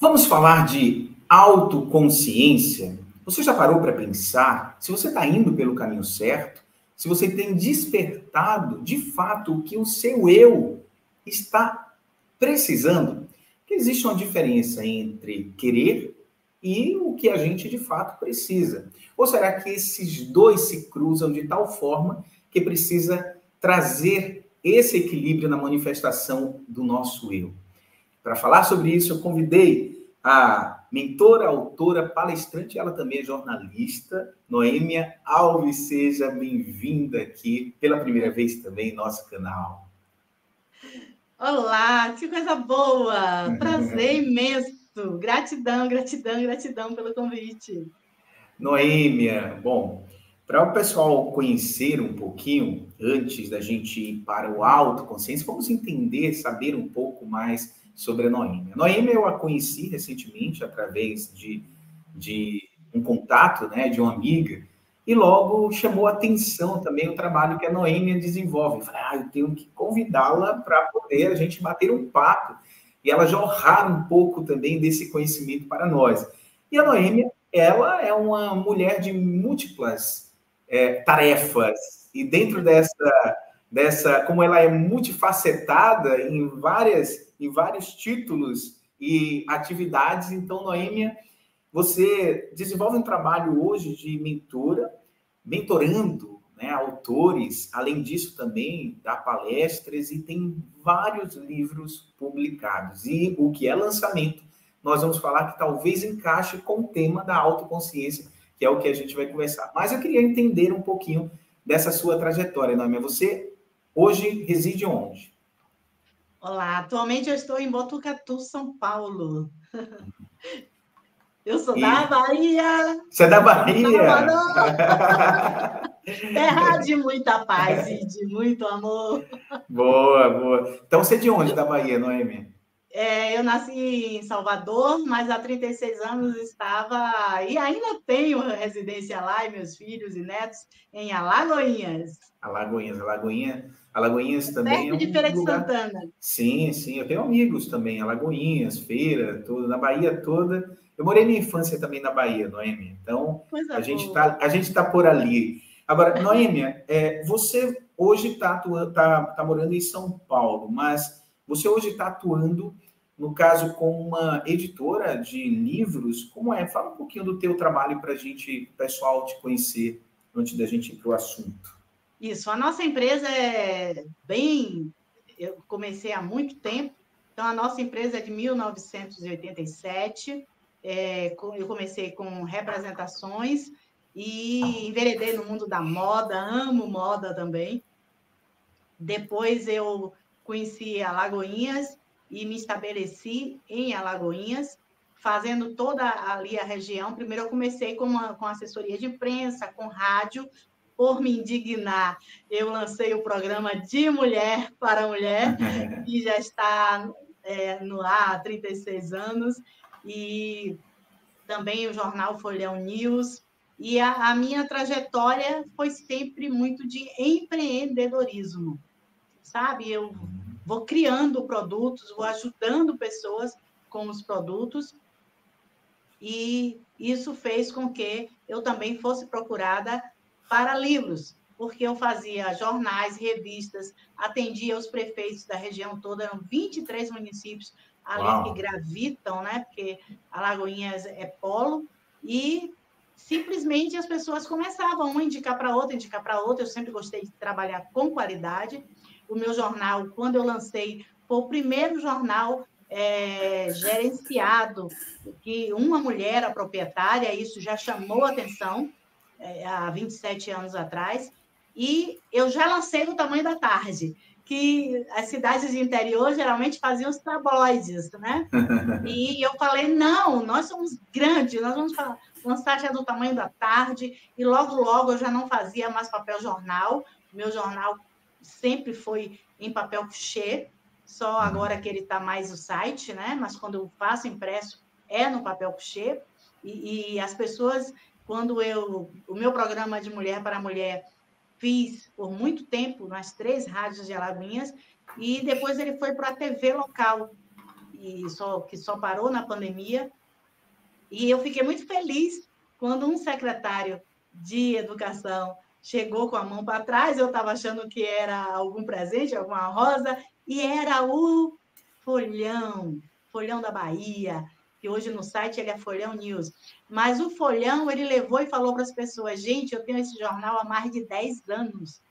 Vamos falar de autoconsciência? Você já parou para pensar se você está indo pelo caminho certo? Se você tem despertado, de fato, o que o seu eu está precisando? Que existe uma diferença entre querer e o que a gente, de fato, precisa. Ou será que esses dois se cruzam de tal forma que precisa trazer esse equilíbrio na manifestação do nosso eu? Para falar sobre isso, eu convidei a mentora, autora, palestrante, ela também é jornalista, Noêmia Alves. Seja bem-vinda aqui pela primeira vez também em nosso canal. Olá, que coisa boa! Prazer imenso! Gratidão, gratidão, gratidão pelo convite. Noêmia, bom, para o pessoal conhecer um pouquinho, antes da gente ir para o autoconsciência, vamos entender, saber um pouco mais sobre a Noêmia. A Noêmia eu a conheci recentemente através de um contato, né, de uma amiga, e logo chamou a atenção também o trabalho que a Noêmia desenvolve. Eu falei, eu tenho que convidá-la para poder a gente bater um papo e ela jorrar um pouco também desse conhecimento para nós. E a Noêmia, ela é uma mulher de múltiplas tarefas, e dentro dessa, como ela é multifacetada em vários títulos e atividades, então, Noêmia, você desenvolve um trabalho hoje de mentorando, né, autores, além disso também dá palestras e tem vários livros publicados. E o que é lançamento, nós vamos falar que talvez encaixe com o tema da autoconsciência, que é o que a gente vai conversar. Mas eu queria entender um pouquinho dessa sua trajetória, Noêmia. Você hoje reside onde? Olá, atualmente eu estou em Botucatu, São Paulo. Eu sou da E Bahia! você é da Salvador! Bahia? Terra de muita paz e de muito amor. Boa, boa. Então você é de onde da Bahia, Noêmia? Eu nasci em Salvador, mas há 36 anos estava, e ainda tenho residência lá, e meus filhos e netos, em Alagoinhas. Alagoinhas também é Perto de um Feira de lugar. Santana. Sim, sim, eu tenho amigos também, Alagoinhas, Feira, tudo, na Bahia toda. Eu morei minha infância também na Bahia, Noêmia. Então, Coisa a gente boa. tá, a gente tá por ali. Agora, Noêmia, você hoje tá morando em São Paulo, mas você hoje está atuando, no caso, com uma editora de livros. Como é? Fala um pouquinho do teu trabalho para a gente, o pessoal, te conhecer, antes da gente ir para o assunto. Isso, a nossa empresa é bem. Eu comecei há muito tempo, então a nossa empresa é de 1987. Eu comecei com representações e enveredei no mundo da moda, amo moda também. Depois eu conheci Alagoinhas e me estabeleci em Alagoinhas, fazendo toda ali a região. Primeiro eu comecei com assessoria de imprensa, com rádio. Por me indignar, eu lancei o programa De Mulher para Mulher, que já está no ar há 36 anos, e também o jornal Folhão News. E a minha trajetória foi sempre muito de empreendedorismo, sabe? Eu vou criando produtos, vou ajudando pessoas com os produtos, e isso fez com que eu também fosse procurada para livros, porque eu fazia jornais, revistas, atendia os prefeitos da região toda, eram 23 municípios ali que Uau! gravitam, né? Porque Alagoinhas é polo, e simplesmente as pessoas começavam uma a indicar para outra. Eu sempre gostei de trabalhar com qualidade. O meu jornal, quando eu lancei, foi o primeiro jornal gerenciado, que uma mulher, a proprietária, isso já chamou atenção há 27 anos atrás, e eu já lancei no Tamanho da Tarde, que as cidades de interior geralmente faziam os tabloides, né? E eu falei, não, nós somos grandes, nós vamos lançar já do Tamanho da Tarde, e logo, logo eu já não fazia mais papel jornal, meu jornal sempre foi em papel couché, só agora que ele está mais o site, né? Mas quando eu faço impresso, é no papel couché, e as pessoas, quando o meu programa de Mulher para Mulher, fiz por muito tempo nas 3 rádios de Alagoinhas, e depois ele foi para a TV local, que só parou na pandemia. E eu fiquei muito feliz quando um secretário de educação chegou com a mão para trás, eu estava achando que era algum presente, alguma rosa, e era o Folhão da Bahia, que hoje no site ele é Folhão News. Mas o Folhão, ele levou e falou para as pessoas, gente, eu tenho esse jornal há mais de 10 anos,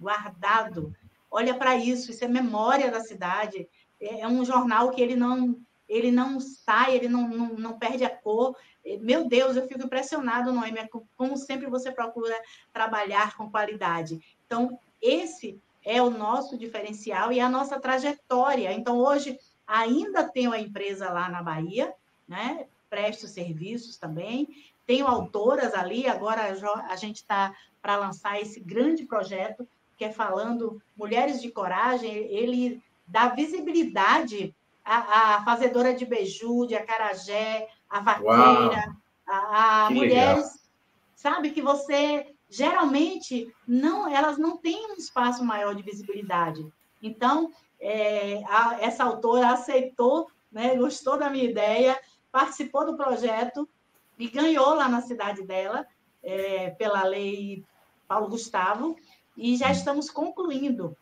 guardado. Olha para isso é memória da cidade. É um jornal que ele não sai, ele não perde a cor. Meu Deus, eu fico impressionado, Noêmia, como sempre você procura trabalhar com qualidade. Então, esse é o nosso diferencial e a nossa trajetória. Então, hoje, ainda tenho a empresa lá na Bahia, né? Presto serviços também. Tenho autoras ali, agora a gente está para lançar esse grande projeto, que é falando Mulheres de Coragem, ele dá visibilidade à fazedora de beiju, de acarajé, à vaqueira, a mulheres, legal. Sabe, que você, geralmente, elas não têm um espaço maior de visibilidade. Então, essa autora aceitou, né, gostou da minha ideia, participou do projeto e ganhou lá na cidade dela, pela lei Paulo Gustavo, e já estamos concluindo.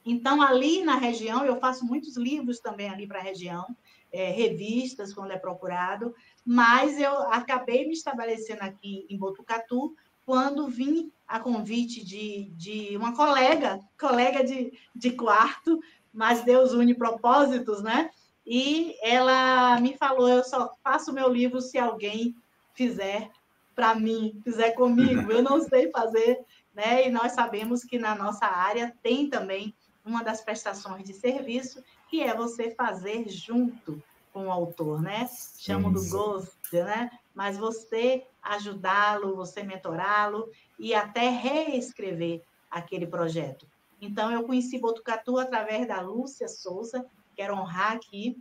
Então, ali na região, eu faço muitos livros também ali para a região, revistas, quando é procurado, mas eu acabei me estabelecendo aqui em Botucatu, quando vim a convite de uma colega de quarto, mas Deus une propósitos, né? E ela me falou, eu só faço meu livro se alguém fizer para mim, fizer comigo, eu não sei fazer, né? E nós sabemos que na nossa área tem também uma das prestações de serviço, que é você fazer junto com o autor, né? Chamo do gosto, né? Mas você ajudá-lo, você mentorá-lo e até reescrever aquele projeto. Então, eu conheci Botucatu através da Lúcia Souza, quero honrar aqui,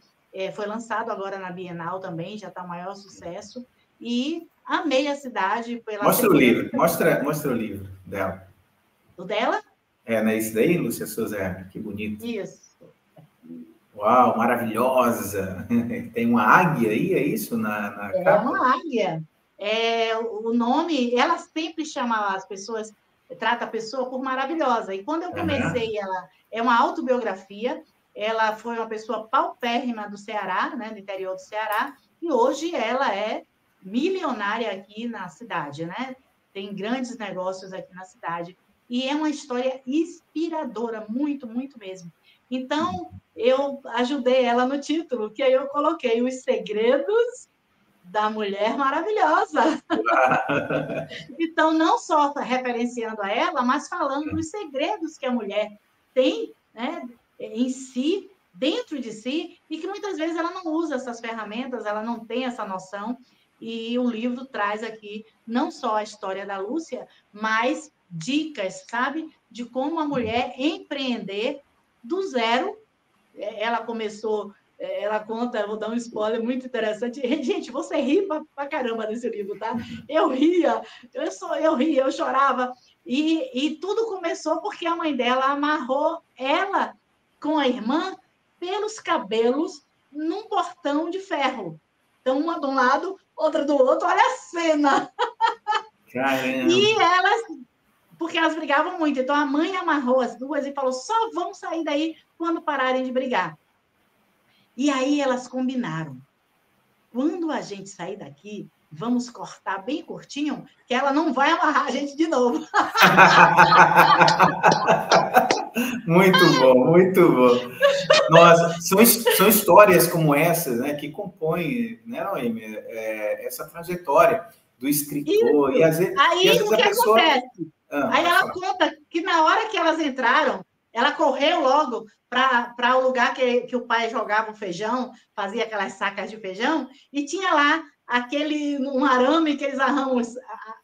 foi lançado agora na Bienal também, já está o maior sucesso, e amei a cidade pela Mostra o livro, mostra o livro dela. O dela? Não é isso daí, Lúcia Souza? Que bonito. Isso. Uau, maravilhosa! Tem uma águia aí, é isso? Na capa? É uma águia. O nome, ela sempre chama as pessoas, trata a pessoa por maravilhosa. E quando eu comecei, ela é uma autobiografia, ela foi uma pessoa paupérrima do Ceará, né, do interior do Ceará, e hoje ela é milionária aqui na cidade, né? Tem grandes negócios aqui na cidade. E é uma história inspiradora, muito, muito mesmo. Então, eu ajudei ela no título, que aí eu coloquei Os Segredos da Mulher Maravilhosa. Então, não só referenciando a ela, mas falando dos segredos que a mulher tem, né, em si, dentro de si, e que muitas vezes ela não usa essas ferramentas, ela não tem essa noção. E o livro traz aqui não só a história da Lúcia, mas dicas, sabe, de como a mulher empreender do zero. Ela começou, ela conta, vou dar um spoiler muito interessante. Gente, você ri pra caramba nesse livro, tá? Eu ria, eu chorava. E tudo começou porque a mãe dela amarrou ela com a irmã pelos cabelos num portão de ferro. Então, uma de um lado, outra do outro. Olha a cena! Caramba. E elas, porque elas brigavam muito. Então, a mãe amarrou as duas e falou, só vão sair daí quando pararem de brigar. E aí elas combinaram. Quando a gente sair daqui, vamos cortar bem curtinho, que ela não vai amarrar a gente de novo. Muito bom, muito bom. Nossa, são histórias como essas, né, que compõem, né, Noemi, essa trajetória do escritor. Isso. E às vezes, aí o que pessoa... acontece? Aí ela conta que na hora que elas entraram, ela correu logo para o lugar que o pai jogava o feijão, fazia aquelas sacas de feijão, e tinha lá um arame que eles arramam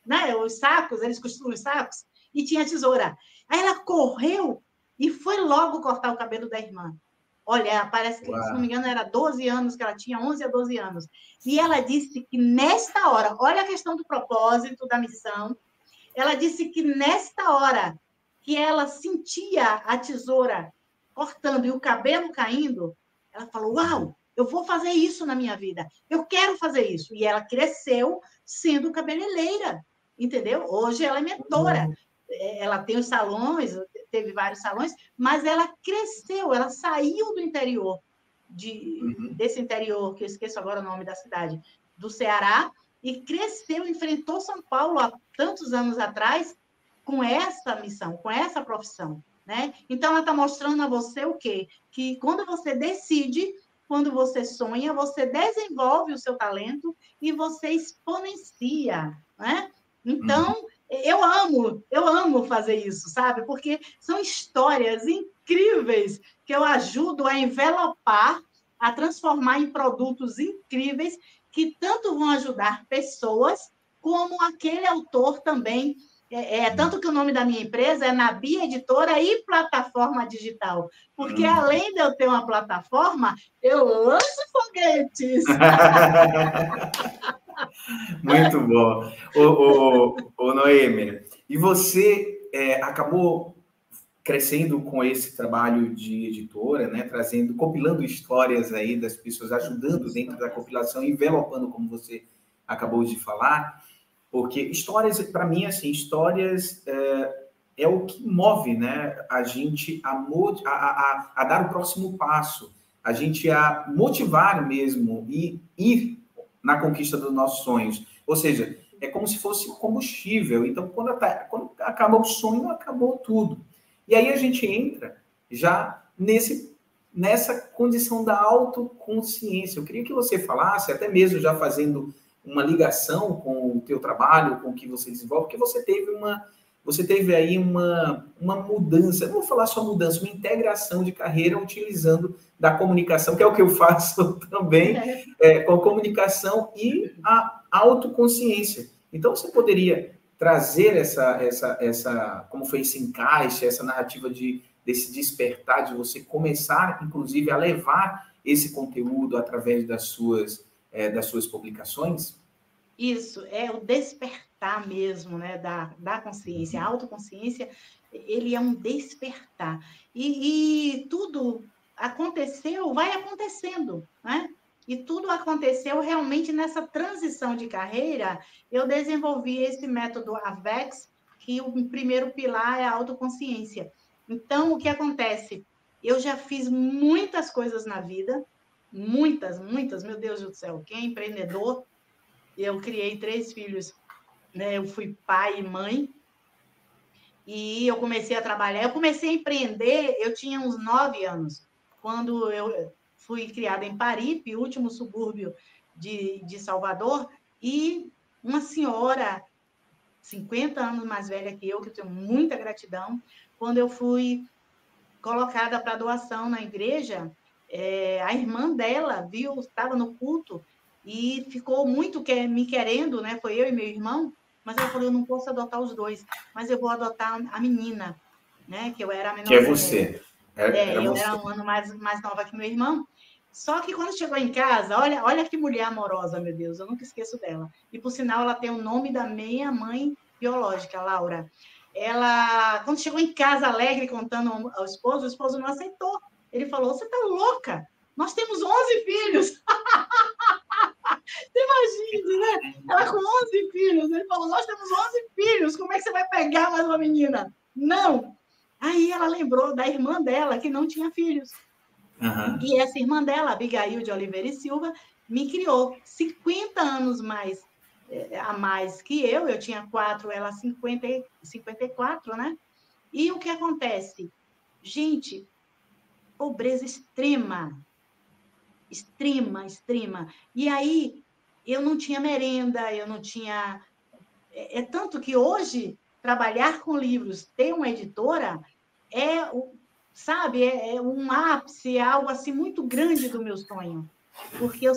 né, os sacos, eles costuram os sacos, e tinha tesoura. Aí ela correu e foi logo cortar o cabelo da irmã. Olha, parece que, se não me engano, era 12 anos que ela tinha, 11 a 12 anos. E ela disse que nesta hora, olha a questão do propósito, da missão, ela disse que nesta hora que ela sentia a tesoura cortando e o cabelo caindo, ela falou, uau, eu vou fazer isso na minha vida, eu quero fazer isso. E ela cresceu sendo cabeleireira, entendeu? Hoje ela é mentora. Ela tem os salões, teve vários salões, mas ela cresceu, ela saiu do interior, desse interior, que eu esqueço agora o nome da cidade, do Ceará, e cresceu, enfrentou São Paulo há tantos anos atrás com essa missão, com essa profissão, né? Então, ela está mostrando a você o quê? Que quando você decide, quando você sonha, você desenvolve o seu talento e você exponencia, né? Então, eu amo fazer isso, sabe? Porque são histórias incríveis que eu ajudo a envelopar, a transformar em produtos incríveis que tanto vão ajudar pessoas, como aquele autor também. Tanto que o nome da minha empresa é Nabi Editora e Plataforma Digital, porque além de eu ter uma plataforma, eu lanço foguetes. Muito bom. Ô Noêmia, e você acabou crescendo com esse trabalho de editora, né? Compilando histórias aí das pessoas, ajudando dentro da compilação, envelopando, como você acabou de falar, porque histórias, para mim, assim, histórias é o que move, né? A gente a dar o próximo passo, a gente a motivar mesmo e ir na conquista dos nossos sonhos. Ou seja, é como se fosse combustível. Então, quando acaba o sonho, acabou tudo. E aí a gente entra já nessa condição da autoconsciência. Eu queria que você falasse, até mesmo já fazendo uma ligação com o teu trabalho, com o que você desenvolve, porque você teve aí uma mudança, não vou falar só mudança, uma integração de carreira utilizando da comunicação, que é o que eu faço também, com a comunicação e a autoconsciência. Então, você poderia trazer como foi esse encaixe, essa narrativa desse despertar, de você começar, inclusive, a levar esse conteúdo através das suas publicações? Isso, é o despertar mesmo, né, da consciência. A autoconsciência, ele é um despertar. E tudo aconteceu, vai acontecendo, né? E tudo aconteceu realmente nessa transição de carreira. Eu desenvolvi esse método AVEX, que o primeiro pilar é a autoconsciência. Então, o que acontece? Eu já fiz muitas coisas na vida, muitas, meu Deus do céu, quem é empreendedor? Eu criei 3 filhos, né? Eu fui pai e mãe, e eu comecei a trabalhar. Eu comecei a empreender, eu tinha uns 9 anos, quando eu fui criada em Paripe, último subúrbio de Salvador, e uma senhora, 50 anos mais velha que eu tenho muita gratidão, quando eu fui colocada para doação na igreja, a irmã dela viu, estava no culto, e ficou muito me querendo, né? Foi eu e meu irmão, mas ela falou, eu não posso adotar os dois, mas eu vou adotar a menina, né? Que eu era a menor. Que é você. Eu era um ano mais nova que meu irmão. Só que quando chegou em casa, olha que mulher amorosa, meu Deus, eu nunca esqueço dela. E, por sinal, ela tem o nome da minha mãe biológica, Laura. Ela, quando chegou em casa alegre, contando ao esposo, o esposo não aceitou. Ele falou, você tá louca? Nós temos 11 filhos. Você imagina, né? Ela com 11 filhos. Ele falou, nós temos 11 filhos. Como é que você vai pegar mais uma menina? Não. Aí ela lembrou da irmã dela, que não tinha filhos. Uhum. E essa irmã dela, Abigail de Oliveira e Silva, me criou 50 anos a mais que eu tinha 4, ela 54, né? E o que acontece? Gente, pobreza extrema. E aí, eu não tinha merenda, eu não tinha... tanto que hoje, trabalhar com livros, ter uma editora, sabe, é um ápice, é algo assim muito grande do meu sonho. Porque eu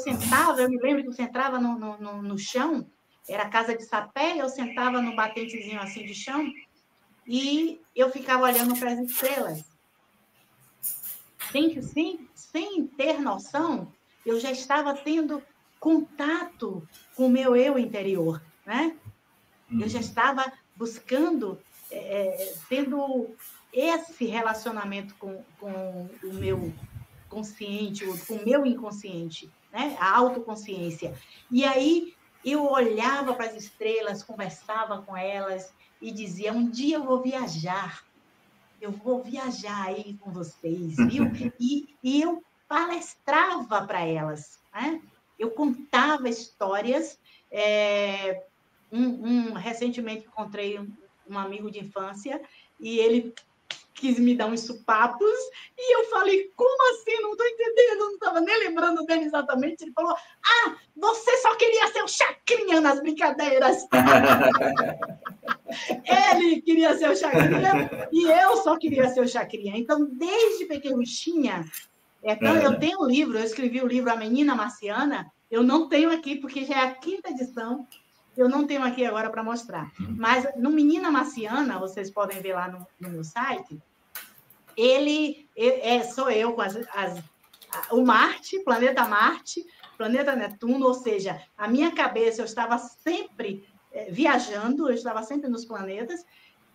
me lembro que eu sentava no chão, era casa de sapé, eu sentava no batentezinho assim de chão, e eu ficava olhando para as estrelas. Sem ter noção, eu já estava tendo contato com o meu eu interior, né? Eu já estava buscando, tendo esse relacionamento com o meu consciente, com o meu inconsciente, né? A autoconsciência. E aí eu olhava para as estrelas, conversava com elas e dizia: um dia eu vou viajar aí com vocês, viu? E eu palestrava para elas, né? Eu contava histórias. Recentemente encontrei um amigo de infância e ele quis me dar uns supapos e eu falei: como assim? Não estou entendendo, não estava nem lembrando dele exatamente. Ele falou: você só queria ser o Chacrinha nas brincadeiras. Ele queria ser o Chacrinha e eu só queria ser o Chacrinha. Então, desde pequenininha, eu tenho um livro, eu escrevi o livro A Menina Marciana, eu não tenho aqui, porque já é a 5ª edição, eu não tenho aqui agora para mostrar. Mas no Menina Marciana, vocês podem ver lá no meu site, sou eu com o Marte, planeta Marte, planeta Netuno, ou seja, a minha cabeça, eu estava sempre viajando, eu estava sempre nos planetas,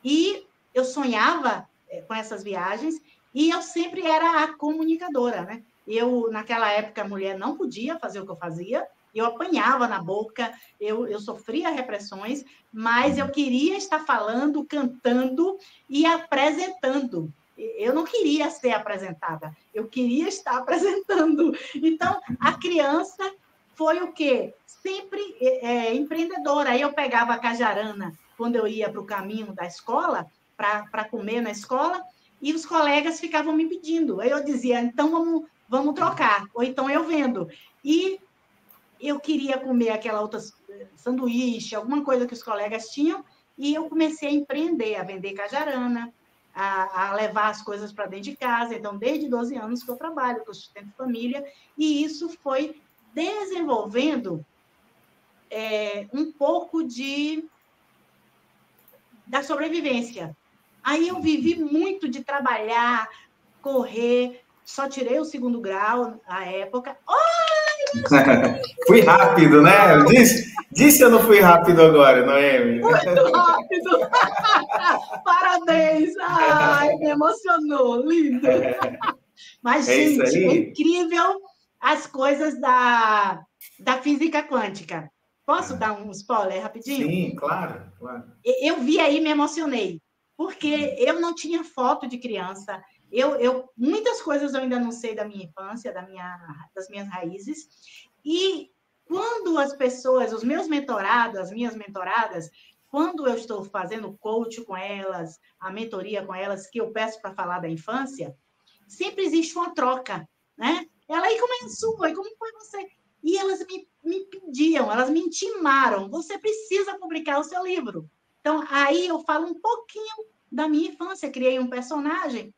e eu sonhava com essas viagens, e eu sempre era a comunicadora, né? Eu, naquela época, a mulher não podia fazer o que eu fazia, eu apanhava na boca, eu sofria repressões, mas eu queria estar falando, cantando e apresentando. Eu não queria ser apresentada, eu queria estar apresentando. Então, a criança foi o quê? Sempre empreendedora. Aí eu pegava a cajarana quando eu ia para o caminho da escola, para comer na escola, e os colegas ficavam me pedindo. Aí eu dizia: então vamos trocar, ou então eu vendo. E eu queria comer aquela outra sanduíche, alguma coisa que os colegas tinham, e eu comecei a empreender, a vender cajarana, a levar as coisas para dentro de casa. Então, desde 12 anos que eu trabalho, que eu sustento família, e isso foi desenvolvendo um pouco da sobrevivência. Aí eu vivi muito de trabalhar, correr, só tirei o 2º grau na época. Fui rápido, né? Disse eu não fui rápido agora, Noemi? Muito rápido! Parabéns! Ai, me emocionou, lindo! Mas, gente, é incrível as coisas da física quântica. Posso dar um spoiler rapidinho? Sim, claro, claro. Eu vi aí e me emocionei, porque eu não tinha foto de criança. Muitas coisas eu ainda não sei da minha infância, das minhas raízes. E quando as pessoas, os meus mentorados, as minhas mentoradas, quando eu estou fazendo coach com elas, a mentoria com elas, que eu peço para falar da infância, sempre existe uma troca, né? Ela aí começou, e como foi você? E elas me pediam, elas me intimaram: você precisa publicar o seu livro. Então, aí eu falo um pouquinho da minha infância, criei uma personagem,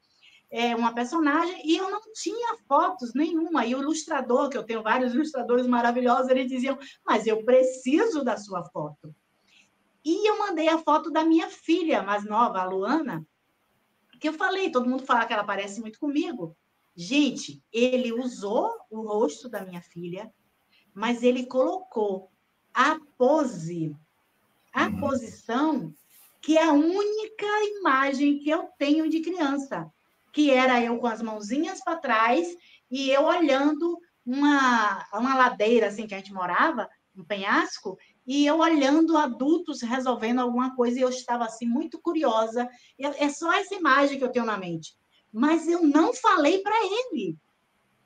e eu não tinha fotos nenhuma. E o ilustrador, que eu tenho vários ilustradores maravilhosos, eles diziam: mas eu preciso da sua foto. E eu mandei a foto da minha filha mais nova, a Luana, que eu falei, todo mundo fala que ela parece muito comigo. Gente, ele usou o rosto da minha filha, mas ele colocou a pose, a posição, que é a única imagem que eu tenho de criança, que era eu com as mãozinhas para trás e eu olhando uma ladeira assim que a gente morava, um penhasco, e eu olhando adultos resolvendo alguma coisa, e eu estava assim muito curiosa. É só essa imagem que eu tenho na mente. Mas eu não falei para ele.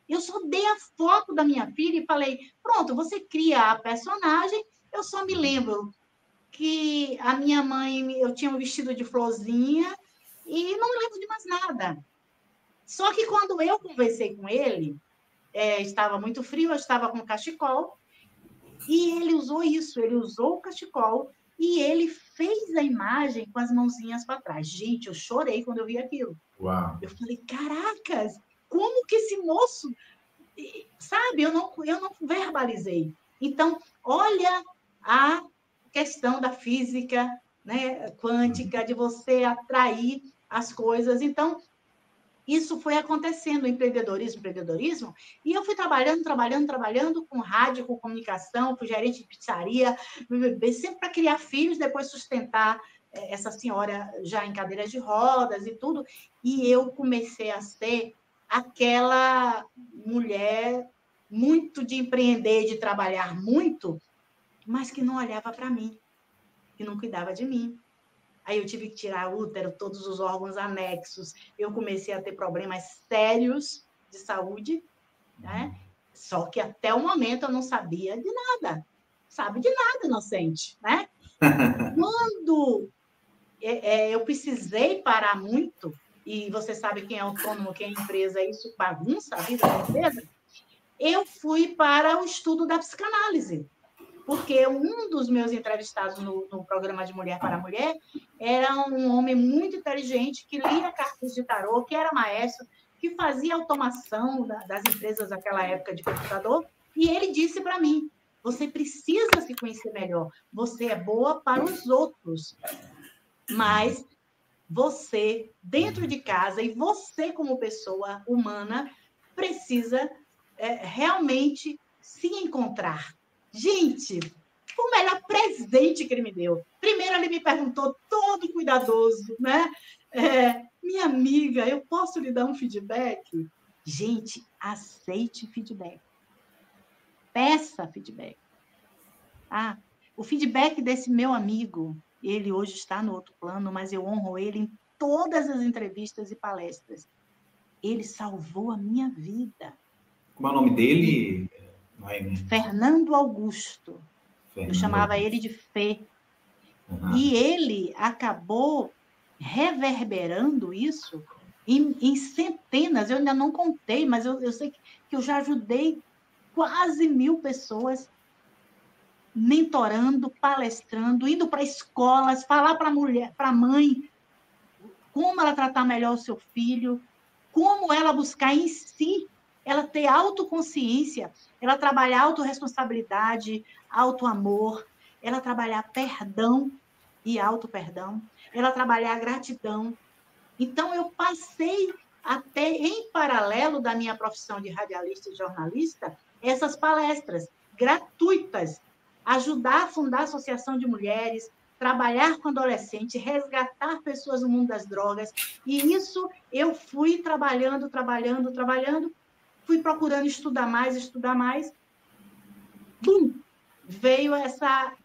Eu só dei a foto da minha filha e falei: pronto, você cria a personagem. Eu só me lembro que a minha mãe, eu tinha um vestido de florzinha e não me lembro de mais nada. Só que quando eu conversei com ele, estava muito frio, eu estava com cachecol, e ele usou isso, ele usou o cachecol e ele fez a imagem com as mãozinhas para trás. Gente, eu chorei quando eu vi aquilo. Uau. Eu falei: caracas, como que esse moço... Sabe, eu não verbalizei. Então, olha a questão da física, né, quântica, de você atrair as coisas. Então, isso foi acontecendo, empreendedorismo, e eu fui trabalhando com rádio, com comunicação, fui gerente de pizzaria, sempre para criar filhos, depois sustentar essa senhora já em cadeiras de rodas e tudo, e eu comecei a ser aquela mulher muito de empreender, de trabalhar muito, mas que não olhava para mim, que não cuidava de mim. Aí eu tive que tirar útero, todos os órgãos anexos. Eu comecei a ter problemas sérios de saúde, né? Só que até o momento eu não sabia de nada. Sabe de nada, inocente, né? Quando eu precisei parar muito, e você sabe quem é autônomo, quem é empresa, isso bagunça a vida da empresa, eu fui para o estudo da psicanálise. Porque um dos meus entrevistados no programa de Mulher para Mulher era um homem muito inteligente, que lia cartas de tarô, que era maestro, que fazia automação das empresas naquela época de computador, e ele disse para mim, você precisa se conhecer melhor, você é boa para os outros, mas você, dentro de casa, e você como pessoa humana, precisa realmente se encontrar. Gente, foi o melhor presente que ele me deu. Primeiro, ele me perguntou, todo cuidadoso, né? Minha amiga, eu posso lhe dar um feedback? Gente, aceite feedback. Peça feedback. O feedback desse meu amigo, ele hoje está no outro plano, mas eu honro ele em todas as entrevistas e palestras. Ele salvou a minha vida. Como é o nome dele? Fernando Augusto. Eu chamava ele de Fê. E ele acabou reverberando isso em centenas. Eu ainda não contei, mas eu sei que eu já ajudei quase 1000 pessoas mentorando, palestrando, indo para escolas, falar para a mulher, para a mãe, como ela tratar melhor o seu filho, como ela buscar em si, ela ter autoconsciência, ela trabalhar autorresponsabilidade, autoamor, ela trabalhar perdão e auto-perdão, ela trabalhar gratidão. Então, eu passei até, em paralelo da minha profissão de radialista e jornalista, essas palestras gratuitas, ajudar a fundar a Associação de Mulheres, trabalhar com adolescentes, resgatar pessoas no mundo das drogas. E isso eu fui trabalhando, fui procurando estudar mais. Bum! Veio essa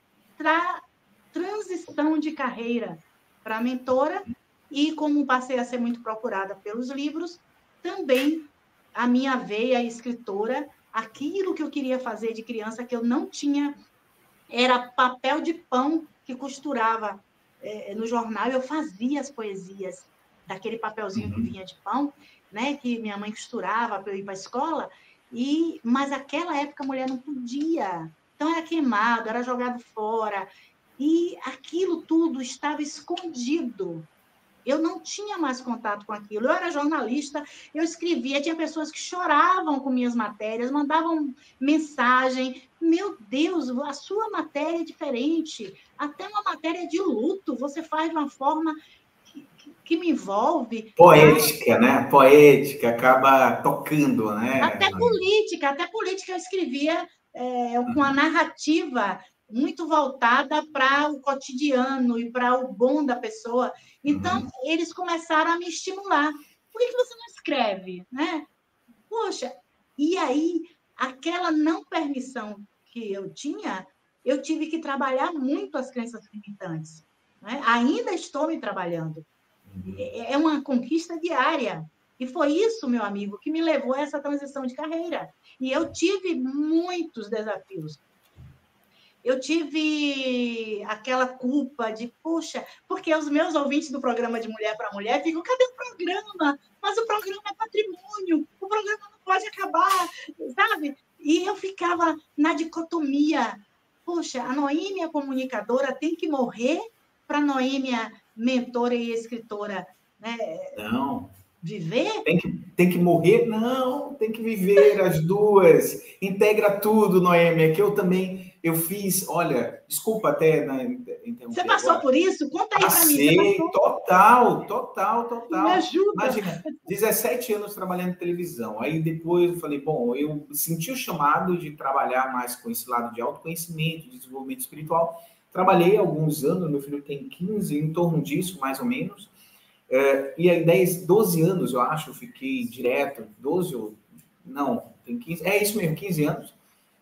transição de carreira para mentora, e como passei a ser muito procurada pelos livros, também a minha veia escritora, aquilo que eu queria fazer de criança, que eu não tinha, era papel de pão que costurava no jornal, eu fazia as poesias daquele papelzinho que vinha de pão, né, que minha mãe costurava para eu ir para a escola, mas naquela época a mulher não podia, então era queimado, era jogado fora, e aquilo tudo estava escondido. Eu não tinha mais contato com aquilo. Eu era jornalista, eu escrevia, tinha pessoas que choravam com minhas matérias, mandavam mensagem. Meu Deus, a sua matéria é diferente. Até uma matéria de luto você faz de uma forma que me envolve. Poética, né? Poética, acaba tocando, né? Até política eu escrevia com a narrativa muito voltada para o cotidiano e para o bom da pessoa. Então, eles começaram a me estimular. Por que você não escreve? Né? Poxa, e aí, aquela não permissão que eu tinha, eu tive que trabalhar muito as crenças limitantes. Né? Ainda estou me trabalhando. É uma conquista diária. E foi isso, meu amigo, que me levou a essa transição de carreira. E eu tive muitos desafios. Eu tive aquela culpa de, poxa, porque os meus ouvintes do programa de Mulher para Mulher ficam, cadê o programa? Mas o programa é patrimônio, o programa não pode acabar, sabe? E eu ficava na dicotomia. Poxa, a Noêmia comunicadora tem que morrer para a Noêmia mentora e escritora, né? Não. Viver? Tem que morrer? Não, tem que viver as duas. Integra tudo, Noêmia, que eu também, eu fiz, olha, desculpa até interromper. Você passou agora por isso? Conta aí para mim. Total. Me ajuda. Imagina, 17 anos trabalhando em televisão. Aí depois eu falei, bom, eu senti o chamado de trabalhar mais com esse lado de autoconhecimento, de desenvolvimento espiritual. Trabalhei alguns anos, meu filho tem 15, em torno disso, mais ou menos. E aí 12 anos, eu acho, eu fiquei direto, 12 ou... Não, tem 15... É isso mesmo, 15 anos.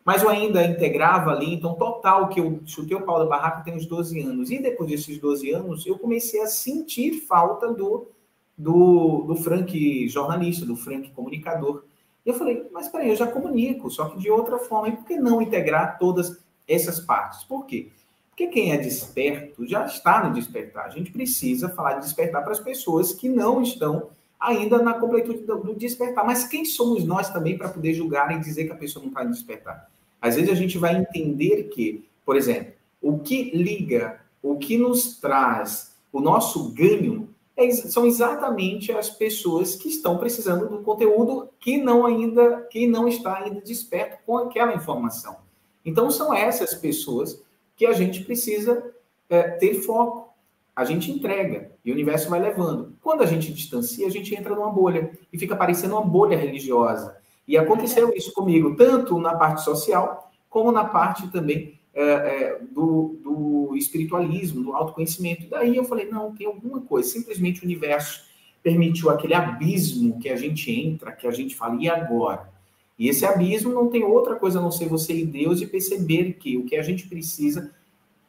Mas eu ainda integrava ali, então total que eu chutei o pau da barraca tem uns 12 anos. E depois desses 12 anos, eu comecei a sentir falta do Frank jornalista, do Frank comunicador. E eu falei, mas peraí, eu já comunico, só que de outra forma. E por que não integrar todas essas partes? Por quê? Porque quem é desperto já está no despertar. A gente precisa falar de despertar para as pessoas que não estão ainda na completude do despertar. Mas quem somos nós também para poder julgar e dizer que a pessoa não está no despertar? Às vezes a gente vai entender que, por exemplo, o que liga, o que nos traz o nosso ganho são exatamente as pessoas que estão precisando do conteúdo que não está ainda desperto com aquela informação. Então, são essas pessoas que a gente precisa ter foco. A gente entrega e o universo vai levando. Quando a gente distancia, a gente entra numa bolha e fica parecendo uma bolha religiosa. E aconteceu isso comigo, tanto na parte social, como na parte também do espiritualismo, do autoconhecimento. E daí eu falei, não, tem alguma coisa. Simplesmente o universo permitiu aquele abismo que a gente entra, que a gente fala, e agora? E esse abismo não tem outra coisa a não ser você e Deus e perceber que o que a gente precisa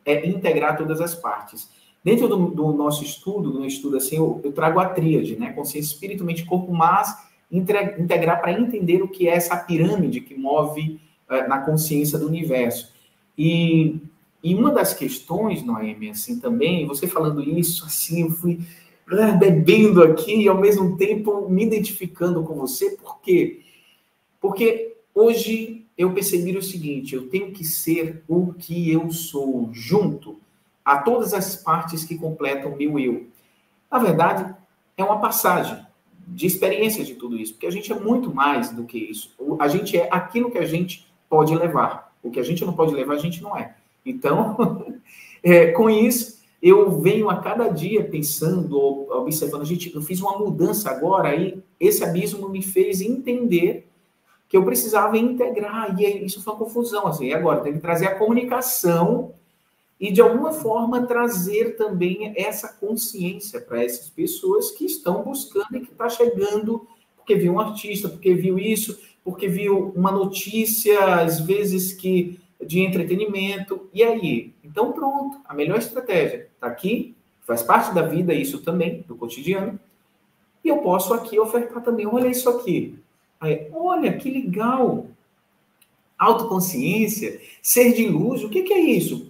é integrar todas as partes. Dentro do nosso estudo, no estudo assim, eu trago a tríade, né? Consciência, espírito, mente, corpo, mas integrar para entender o que é essa pirâmide que move na consciência do universo. E uma das questões, Noemi, assim, também, você falando isso, assim, eu fui bebendo aqui e, ao mesmo tempo, me identificando com você. Por quê? Porque hoje eu percebi o seguinte, eu tenho que ser o que eu sou, junto a todas as partes que completam o meu eu. Na verdade, é uma passagem de experiência de tudo isso, porque a gente é muito mais do que isso. A gente é aquilo que a gente pode levar. O que a gente não pode levar, a gente não é. Então, com isso, eu venho a cada dia pensando, observando, eu fiz uma mudança agora, aí esse abismo me fez entender que eu precisava integrar, e isso foi uma confusão, assim, e agora tem que trazer a comunicação e, de alguma forma, trazer também essa consciência para essas pessoas que estão buscando e que está chegando porque viu um artista, porque viu isso, porque viu uma notícia, às vezes, de entretenimento. E aí? Então, pronto. A melhor estratégia está aqui, faz parte da vida isso também, do cotidiano, e eu posso aqui ofertar também. Olha isso aqui. Aí, olha, que legal. Autoconsciência, ser de luz, o que é isso?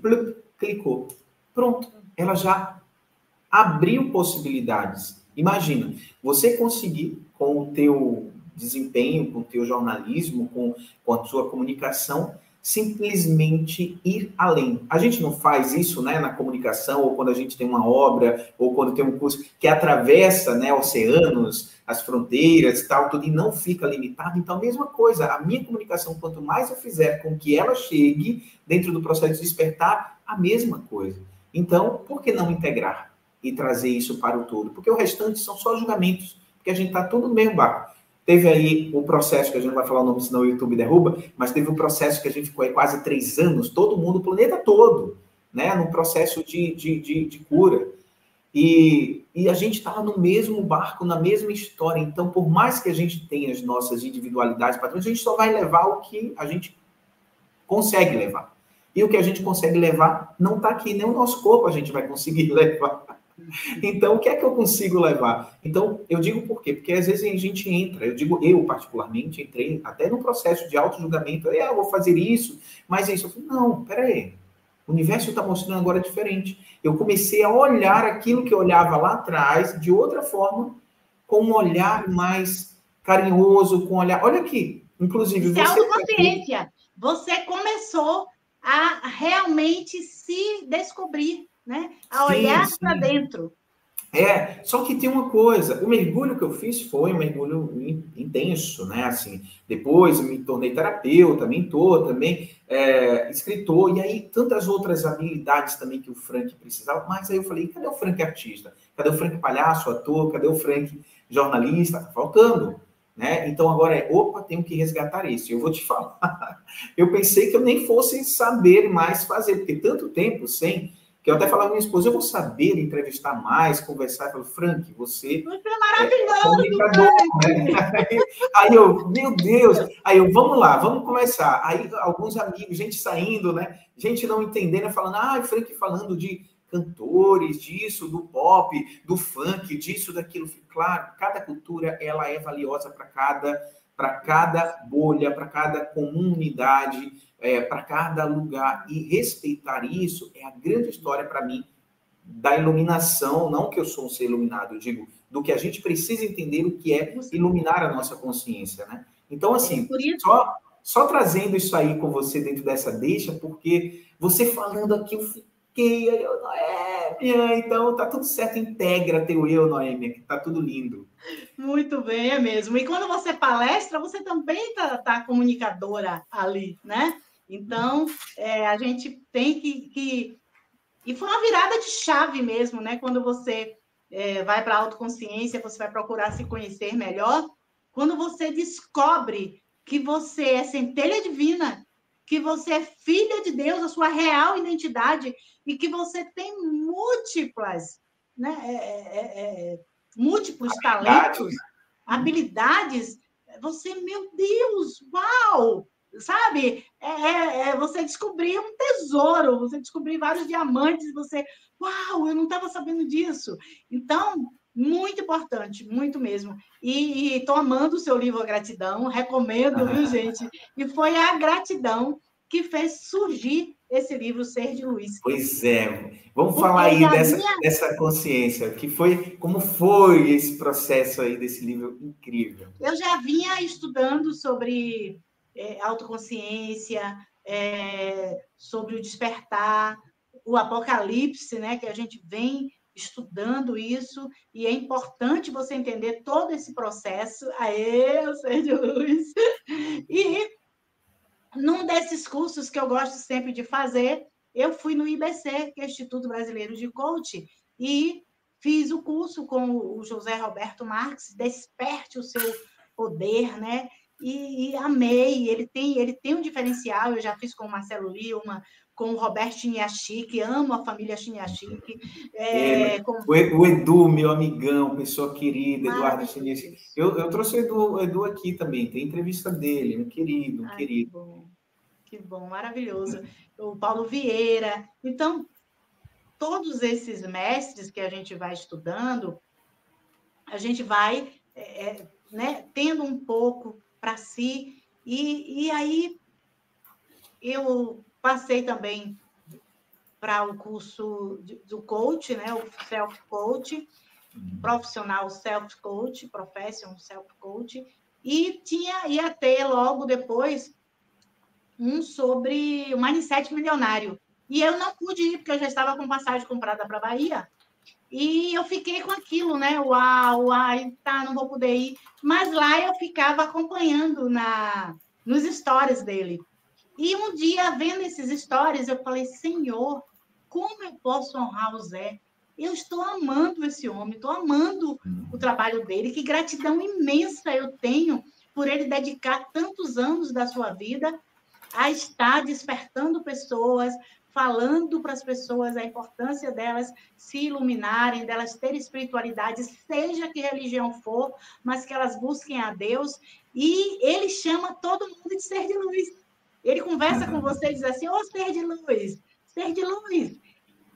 Clicou. Pronto. Ela já abriu possibilidades. Imagina, você conseguir, com o teu desempenho, com o teu jornalismo, com a sua comunicação, simplesmente ir além. A gente não faz isso, né, na comunicação, ou quando a gente tem uma obra, ou quando tem um curso que atravessa, né, oceanos, as fronteiras, tal, tudo, e não fica limitado. Então, a mesma coisa, a minha comunicação, quanto mais eu fizer com que ela chegue dentro do processo de despertar, a mesma coisa. Então, por que não integrar e trazer isso para o todo? Porque o restante são só julgamentos, porque a gente está tudo no mesmo barco. Teve aí o processo, que a gente não vai falar o nome, senão o YouTube derruba, mas teve um processo que a gente ficou aí quase 3 anos, todo mundo, o planeta todo, né, num processo de cura. E a gente estava no mesmo barco, na mesma história. Então, por mais que a gente tenha as nossas individualidades, padrões, a gente só vai levar o que a gente consegue levar. E o que a gente consegue levar não está aqui, nem o nosso corpo a gente vai conseguir levar. Então, o que é que eu consigo levar? Então, eu digo por quê? Porque às vezes a gente entra, eu particularmente entrei até no processo de auto-julgamento, eu vou fazer isso, mas isso. Eu falei, não, peraí, o universo está mostrando agora diferente. Eu comecei a olhar aquilo que eu olhava lá atrás de outra forma, com um olhar mais carinhoso, com um olhar... Olha aqui, inclusive... Isso é autoconsciência. Você começou a realmente se descobrir, né? A olhar para dentro. Só que tem uma coisa, o mergulho que eu fiz foi um mergulho intenso, né? Assim, depois eu me tornei terapeuta, mentor também, escritor, e aí tantas outras habilidades também que o Frank precisava, mas aí eu falei, cadê o Frank artista? Cadê o Frank palhaço, ator? Cadê o Frank jornalista? Tá faltando, né? Então agora tenho que resgatar isso. Eu vou te falar, eu pensei que eu nem fosse saber mais fazer, porque tanto tempo sem Que eu até falava com minha esposa, eu vou saber entrevistar mais, conversar. Eu falo, Frank, você é maravilhoso, comunicador, né? Aí eu, meu Deus, aí eu, vamos lá, vamos começar. Aí alguns amigos, gente saindo, né? Gente não entendendo, falando, Frank falando de cantores, disso, do pop, do funk, disso, daquilo. Claro, cada cultura, ela é valiosa para cada bolha, para cada comunidade, para cada lugar. E respeitar isso é a grande história para mim da iluminação, não que eu sou um ser iluminado, eu digo, do que a gente precisa entender o que é iluminar a nossa consciência, né? Então, assim, só trazendo isso aí com você dentro dessa deixa, porque você falando aqui, eu fiquei, então tá tudo certo, integra teu eu, Noêmia, que tá tudo lindo. Muito bem, é mesmo. E quando você palestra, você também tá comunicadora ali, né? Então, a gente tem que... E foi uma virada de chave mesmo, né? Quando você vai para a autoconsciência, você vai procurar se conhecer melhor, quando você descobre que você é centelha divina, que você é filha de Deus, a sua real identidade, e que você tem múltiplas, né? Múltiplos talentos, habilidades, você, meu Deus, uau! Sabe? Você descobrir um tesouro, você descobrir vários diamantes, você, uau, eu não estava sabendo disso. Então, muito importante, muito mesmo. E estou amando o seu livro A Gratidão, recomendo, viu, gente? E foi a gratidão que fez surgir esse livro Ser de Luz. Pois é, vamos falar aí dessa consciência, como foi esse processo aí desse livro incrível? Eu já vinha estudando sobre autoconsciência, sobre o despertar, o apocalipse, né, que a gente vem estudando isso, e é importante você entender todo esse processo. Aê, eu sei de luz! E num desses cursos que eu gosto sempre de fazer, eu fui no IBC, que é o Instituto Brasileiro de Coaching, e fiz o curso com o José Roberto Marques, Desperte o Seu Poder, né? E amei, ele tem um diferencial, eu já fiz com o Marcelo Lima, com o Roberto Chiniachik, amo a família Chiniachik. O Edu, meu amigão, pessoa querida, Eduardo Chiniachik. Eu trouxe o Edu aqui também, tem entrevista dele, um querido, querido. Que bom, maravilhoso. O Paulo Vieira. Então, todos esses mestres que a gente vai estudando, a gente vai né, tendo um pouco para si. E aí, eu passei também para o curso do coach, né, o self-coach, profissional self-coach, professional self-coach, e ia ter logo depois um sobre o mindset milionário. E eu não pude ir, porque eu já estava com passagem comprada para a Bahia. E eu fiquei com aquilo, né? Uau, tá, não vou poder ir. Mas lá eu ficava acompanhando nos stories dele. E um dia, vendo esses stories, eu falei, Senhor, como eu posso honrar o Zé? Eu estou amando esse homem, estou amando o trabalho dele. Que gratidão imensa eu tenho por ele dedicar tantos anos da sua vida a estar despertando pessoas, falando para as pessoas a importância delas se iluminarem, delas terem espiritualidade, seja que religião for, mas que elas busquem a Deus. E ele chama todo mundo de ser de luz. Ele conversa com você e diz assim, ser de luz, ser de luz.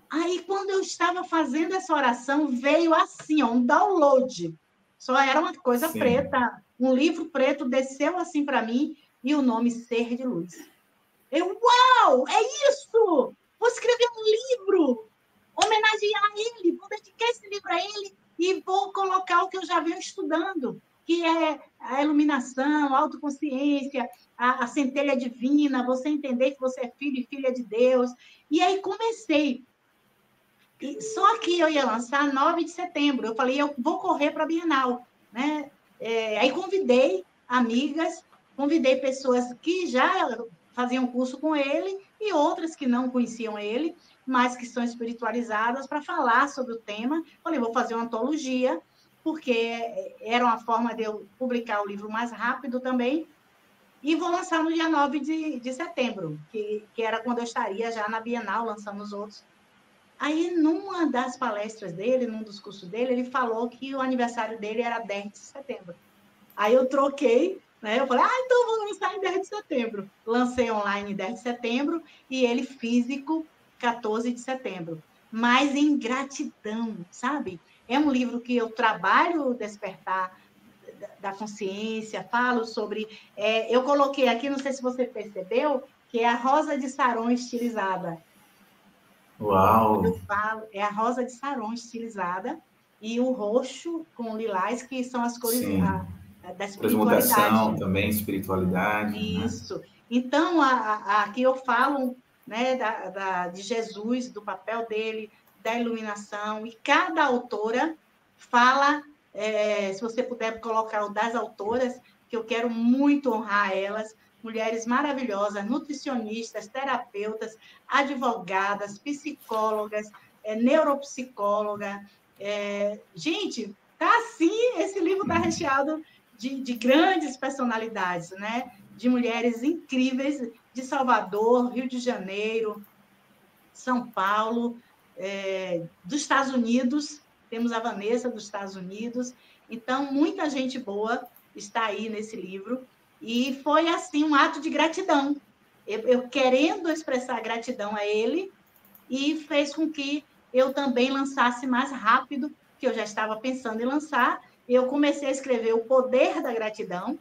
Aí, quando eu estava fazendo essa oração, veio assim, um download. Só era uma coisa preta, um livro preto desceu assim para mim, e o nome Ser de Luz. Uau, é isso! Vou escrever um livro, homenagear ele, vou dedicar esse livro a ele e vou colocar o que eu já venho estudando, que é a iluminação, a autoconsciência, a centelha divina, você entender que você é filho e filha de Deus. E aí comecei. Só que eu ia lançar 9 de setembro. Eu falei, eu vou correr para a Bienal, né? Aí convidei amigas, convidei pessoas que já faziam curso com ele e outras que não conheciam ele, mas que são espiritualizadas, para falar sobre o tema. Falei, vou fazer uma antologia, porque era uma forma de eu publicar o livro mais rápido também, e vou lançar no dia 9 de setembro, que era quando eu estaria já na Bienal, lançando os outros. Aí, numa das palestras dele, num dos cursos dele, ele falou que o aniversário dele era 10 de setembro. Aí eu troquei, né? Eu falei, então vou lançar em 10 de setembro. Lancei online em 10 de setembro e ele físico 14 de setembro. Mas em gratidão, sabe? É um livro que eu trabalho o despertar da consciência, falo sobre... eu coloquei aqui, não sei se você percebeu, que é a rosa de Saron estilizada. Uau! Eu falo, é a rosa de Saron estilizada e o roxo com lilás, que são as cores da espiritualidade. Transmutação também, espiritualidade. Isso. Né? Então, aqui eu falo, né, de Jesus, do papel dele, da iluminação, e cada autora fala, se você puder colocar o das autoras, que eu quero muito honrar elas, mulheres maravilhosas, nutricionistas, terapeutas, advogadas, psicólogas, neuropsicóloga. Gente, tá assim, esse livro está recheado de grandes personalidades, né? De mulheres incríveis de Salvador, Rio de Janeiro, São Paulo, dos Estados Unidos, temos a Vanessa dos Estados Unidos. Então, muita gente boa está aí nesse livro. E foi, assim, um ato de gratidão. Eu querendo expressar gratidão a ele, e fez com que eu também lançasse mais rápido, que eu já estava pensando em lançar. Eu comecei a escrever O Poder da Gratidão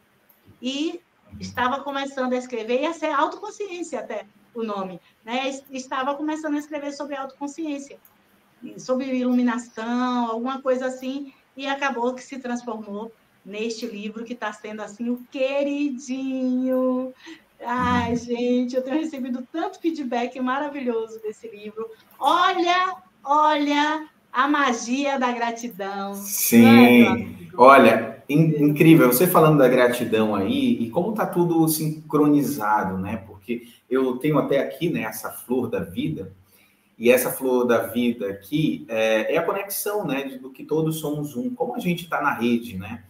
e estava começando a escrever, ia ser autoconsciência até o nome, né? Estava começando a escrever sobre autoconsciência, sobre iluminação, alguma coisa assim, e acabou que se transformou neste livro que está sendo assim o queridinho. Ai, gente, eu tenho recebido tanto feedback maravilhoso desse livro. Olha a magia da gratidão. Sim, olha, incrível. Você falando da gratidão aí, e como está tudo sincronizado, né? Porque eu tenho até aqui, né, essa flor da vida, e essa flor da vida aqui é a conexão, né, do que todos somos um. Como a gente está na rede, né?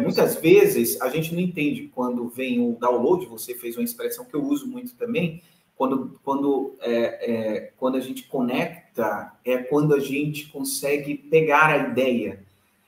Muitas vezes a gente não entende quando vem o download, você fez uma expressão que eu uso muito também, quando a gente conecta, é quando a gente consegue pegar a ideia.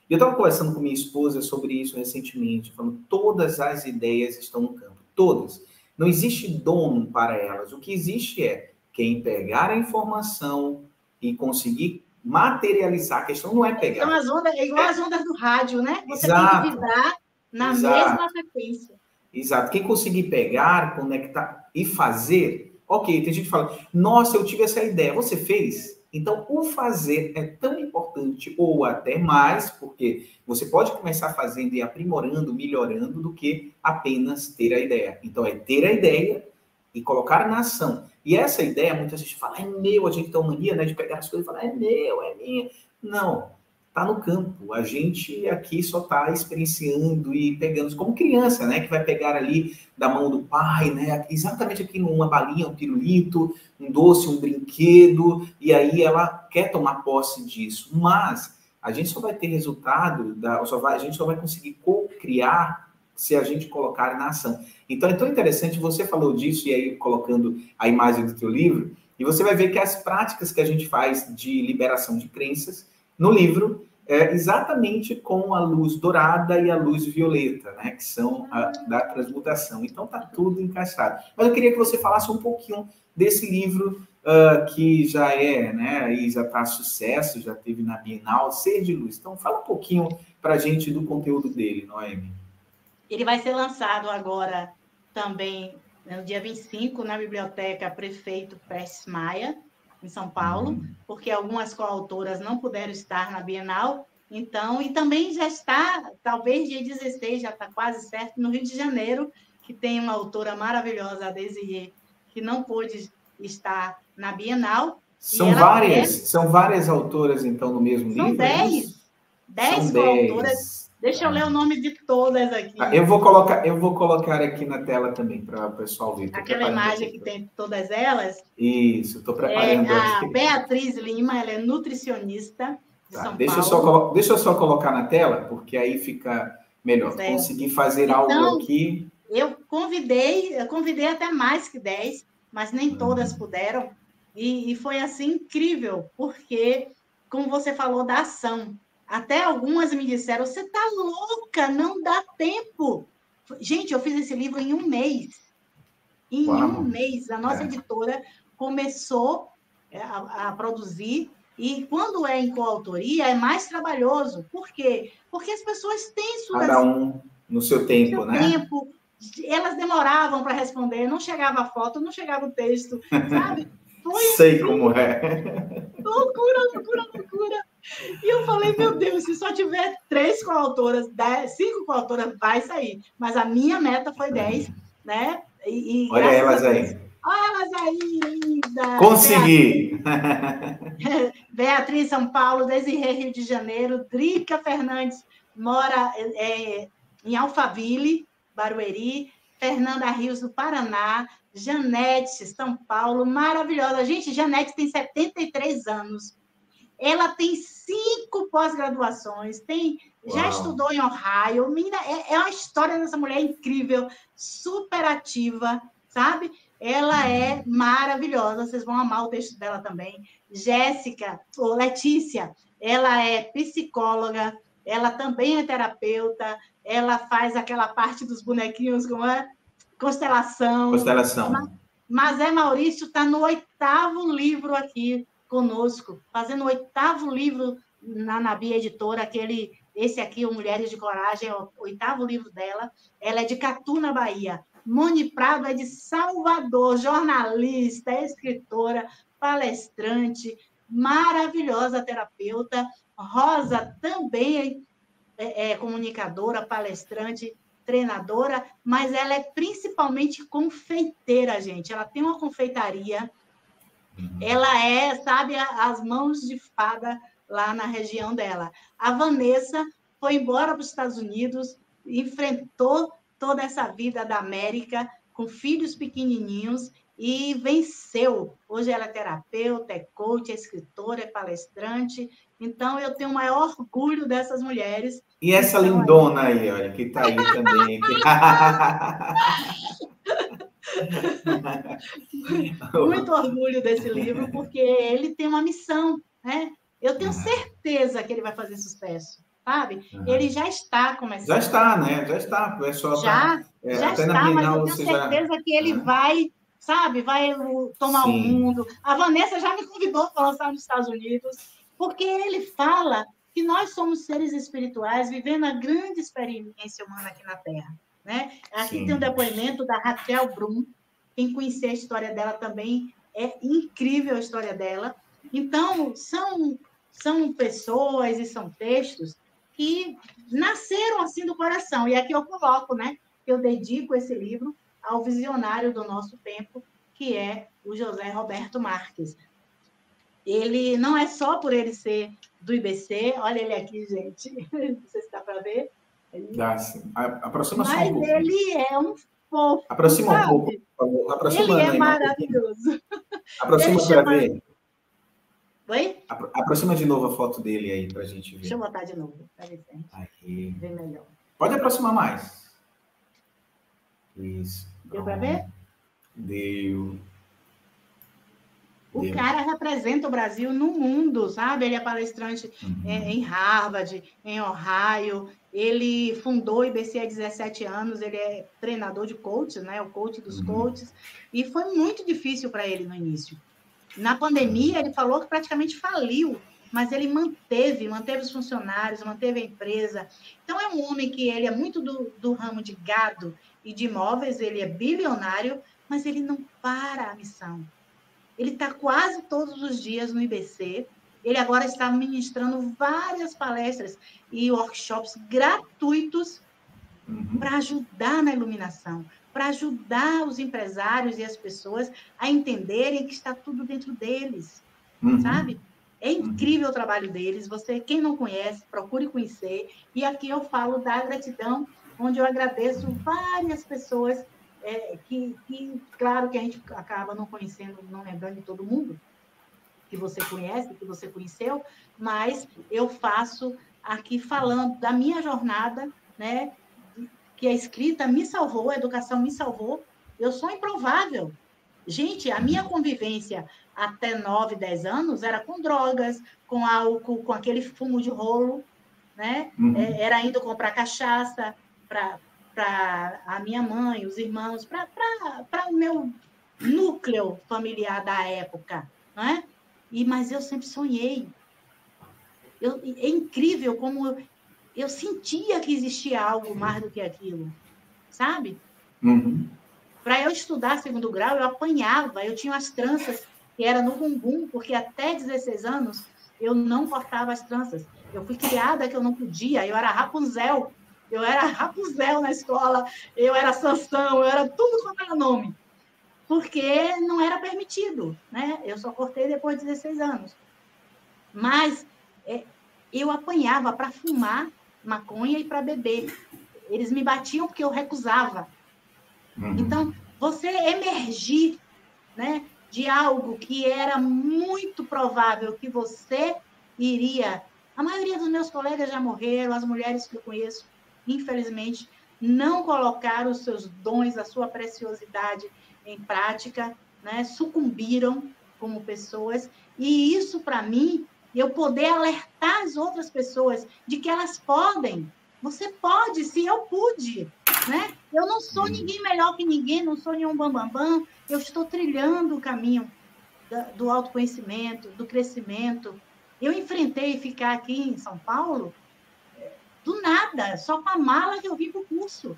Eu estava conversando com minha esposa sobre isso recentemente, falando todas as ideias estão no campo, todas. Não existe dono para elas. O que existe é quem pegar a informação e conseguir materializar. A questão não é pegar. São as ondas, igual as ondas do rádio, né? Você Exato. tem que vibrar na mesma frequência. Exato. Quem conseguir pegar, conectar e fazer, ok, tem gente que fala, nossa, eu tive essa ideia, você fez? Então, o fazer é tão importante, ou até mais, porque você pode começar fazendo e aprimorando, melhorando, do que apenas ter a ideia. Então, é ter a ideia e colocar na ação. E essa ideia, muitas vezes fala, é meu, a gente tem uma mania, né, de pegar as coisas e falar, é meu, é minha. Não, está no campo. A gente aqui só está experienciando e pegando, como criança, né, que vai pegar ali da mão do pai, né, exatamente aqui numa balinha, um pirulito, um doce, um brinquedo, e aí ela quer tomar posse disso. Mas a gente só vai ter resultado, a gente só vai conseguir co-criar se a gente colocar na ação. Então, é tão interessante, você falou disso, e aí colocando a imagem do teu livro, e você vai ver que as práticas que a gente faz de liberação de crenças, no livro, é exatamente com a luz dourada e a luz violeta, né, que são da transmutação. Então, está tudo encaixado. Mas eu queria que você falasse um pouquinho desse livro que já né, e já está sucesso, já teve na Bienal, Ser de Luz. Então, fala um pouquinho para a gente do conteúdo dele, Noemi. Ele vai ser lançado agora também, no dia 25, na Biblioteca Prefeito Prestes Maia, em São Paulo, porque algumas coautoras não puderam estar na Bienal, então, e também já está, talvez dia 16, já está quase certo, no Rio de Janeiro, que tem uma autora maravilhosa, a Desirê, que não pôde estar na Bienal. São várias autoras, então, no mesmo livro? São 10 coautoras. Deixa eu ler o nome de todas aqui. Eu vou colocar aqui na tela também para o pessoal ver. Aquela imagem que tem todas elas. Isso, estou preparando aqui. A Beatriz Lima, ela é nutricionista de São Paulo. Deixa eu só colocar na tela, porque aí fica melhor. Consegui fazer algo aqui. Eu convidei até mais que 10, mas nem todas puderam. E foi assim incrível, porque, como você falou da ação, até algumas me disseram: você está louca, não dá tempo. Gente, eu fiz esse livro em um mês. Em um mês, a nossa editora começou a produzir, e quando é em coautoria, é mais trabalhoso. Por quê? Porque as pessoas têm suas... Cada um no seu tempo, né? Elas demoravam para responder, não chegava a foto, não chegava o texto, sabe? Foi Sei assim, como é. Loucura, loucura, loucura. E eu falei, meu Deus, se só tiver 3 coautoras, 5 coautoras, vai sair. Mas a minha meta foi 10, né? E olha elas aí. Olha elas aí, linda. Consegui! Beatriz, São Paulo, Desirê, Rio de Janeiro, Drica Fernandes mora em Alphaville, Barueri, Fernanda Rios, do Paraná, Janete, São Paulo, maravilhosa. Gente, Janete tem 73 anos. Ela tem 5 pós-graduações, já estudou em Ohio. É uma história dessa mulher incrível, super ativa, sabe? Ela é maravilhosa, vocês vão amar o texto dela também. Jéssica, ou Letícia, ela é psicóloga, ela também é terapeuta, ela faz aquela parte dos bonequinhos, como é? Constelação. Mas Maurício está no 8º livro aqui conosco, fazendo o 8º livro na Nabi Editora, esse aqui, o Mulheres de Coragem, é o 8º livro dela. Ela é de Catu, na Bahia. Moni Prado é de Salvador, jornalista, escritora, palestrante, maravilhosa terapeuta. Rosa também é comunicadora, palestrante, treinadora, mas ela é principalmente confeiteira, gente. Ela tem uma confeitaria. Ela é, sabe, as mãos de fada lá na região dela. A Vanessa foi embora para os Estados Unidos, enfrentou toda essa vida da América com filhos pequenininhos e venceu. Hoje ela é terapeuta, é coach, é escritora, é palestrante. Então, eu tenho o maior orgulho dessas mulheres. E essa lindona aí, olha, que está aí também. Muito orgulho desse livro, porque ele tem uma missão, né? Eu tenho certeza que ele vai fazer sucesso, sabe? Ele já está começando. Já está, né? Já está. O pessoal já está, mas eu tenho certeza que ele vai, sabe? Vai tomar o mundo. A Vanessa já me convidou para lançar nos Estados Unidos, porque ele fala que nós somos seres espirituais vivendo a grande experiência humana aqui na Terra, né? Aqui tem um depoimento da Raquel Brum. Quem conhecer a história dela também, é incrível a história dela. Então, são pessoas e são textos que nasceram assim do coração. E aqui eu coloco, né? Eu dedico esse livro ao visionário do nosso tempo, que é o José Roberto Marques. Ele não é só por ele ser do IBC, olha ele aqui, gente, não sei se dá para ver. Dá, sim. Aproxima só um pouco. Mas ele é um fofo. Aproxima um pouco, por favor. Ele é maravilhoso. Aproxima para ver. Oi? Aproxima de novo a foto dele aí para a gente ver. Deixa eu botar de novo, para ver se aqui. Ver melhor. Pode aproximar mais. Isso. Deu para ver? Deu. O cara representa o Brasil no mundo, sabe? Ele é palestrante em Harvard, em Ohio. Ele fundou o IBC há 17 anos. Ele é treinador de coaches, né? O coach dos coaches. E foi muito difícil para ele no início. Na pandemia, ele falou que praticamente faliu, mas ele manteve os funcionários, manteve a empresa. Então, é um homem que ele é muito do ramo de gado e de imóveis. Ele é bilionário, mas ele não para a missão. Ele está quase todos os dias no IBC. Ele agora está ministrando várias palestras e workshops gratuitos para ajudar na iluminação, para ajudar os empresários e as pessoas a entenderem que está tudo dentro deles, sabe? É incrível o trabalho deles. Quem não conhece, procure conhecer. E aqui eu falo da gratidão, onde eu agradeço várias pessoas que, claro que a gente acaba não conhecendo, não lembrando de todo mundo que você conhece, que você conheceu, mas eu faço aqui falando da minha jornada, né, que a escrita me salvou, a educação me salvou. Eu sou improvável. Gente, a minha convivência até 9, 10 anos era com drogas, com álcool, com aquele fumo de rolo, né? Era indo comprar cachaça para a minha mãe, os irmãos, para o meu núcleo familiar da época, não é? Mas eu sempre sonhei. É incrível como eu sentia que existia algo mais do que aquilo, sabe? Para eu estudar segundo grau, eu apanhava, eu tinha as tranças que era no bumbum, porque até 16 anos eu não cortava as tranças. Eu fui criada que eu não podia, eu era Rapunzel. Eu era Rapunzel na escola, eu era Sansão, eu era tudo quanto era nome. Porque não era permitido, né? Eu só cortei depois de 16 anos. Mas eu apanhava para fumar maconha e para beber. Eles me batiam porque eu recusava. Então, você emergir, né, de algo que era muito provável que você iria... A maioria dos meus colegas já morreram, as mulheres que eu conheço, infelizmente, não colocaram os seus dons, a sua preciosidade em prática, né, sucumbiram como pessoas, e isso, para mim, eu poder alertar as outras pessoas de que elas podem. Você pode, se eu pude, né? Eu não sou ninguém melhor que ninguém, não sou nenhum bambambam, eu estou trilhando o caminho do autoconhecimento, do crescimento. Eu enfrentei ficar aqui em São Paulo do nada, só com a mala que eu vim para o curso.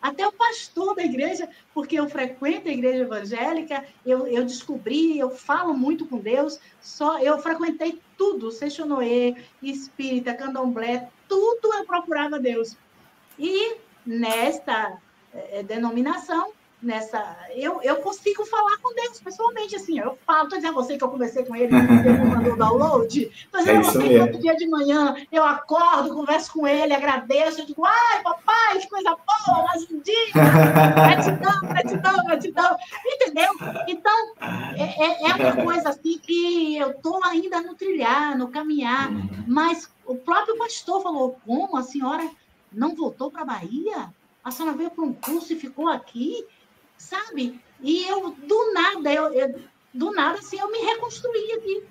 Até o pastor da igreja, porque eu frequento a igreja evangélica, eu descobri, eu falo muito com Deus, eu frequentei tudo, Seixonoê, espírita, candomblé, tudo eu procurava Deus. E nesta denominação, eu consigo falar com Deus pessoalmente, assim, eu falo, estou dizendo a você que eu conversei com ele me mandou download, estou dizendo a você que todo dia de manhã eu acordo, converso com ele, agradeço, eu digo, ai, papai, que coisa boa, mais um dia, gratidão, gratidão, gratidão, entendeu? Então, é uma coisa assim que eu estou ainda no trilhar, no caminhar, mas o próprio pastor falou, como a senhora não voltou para a Bahia? A senhora veio para um curso e ficou aqui, sabe? E eu, do nada, assim, eu me reconstruí aqui.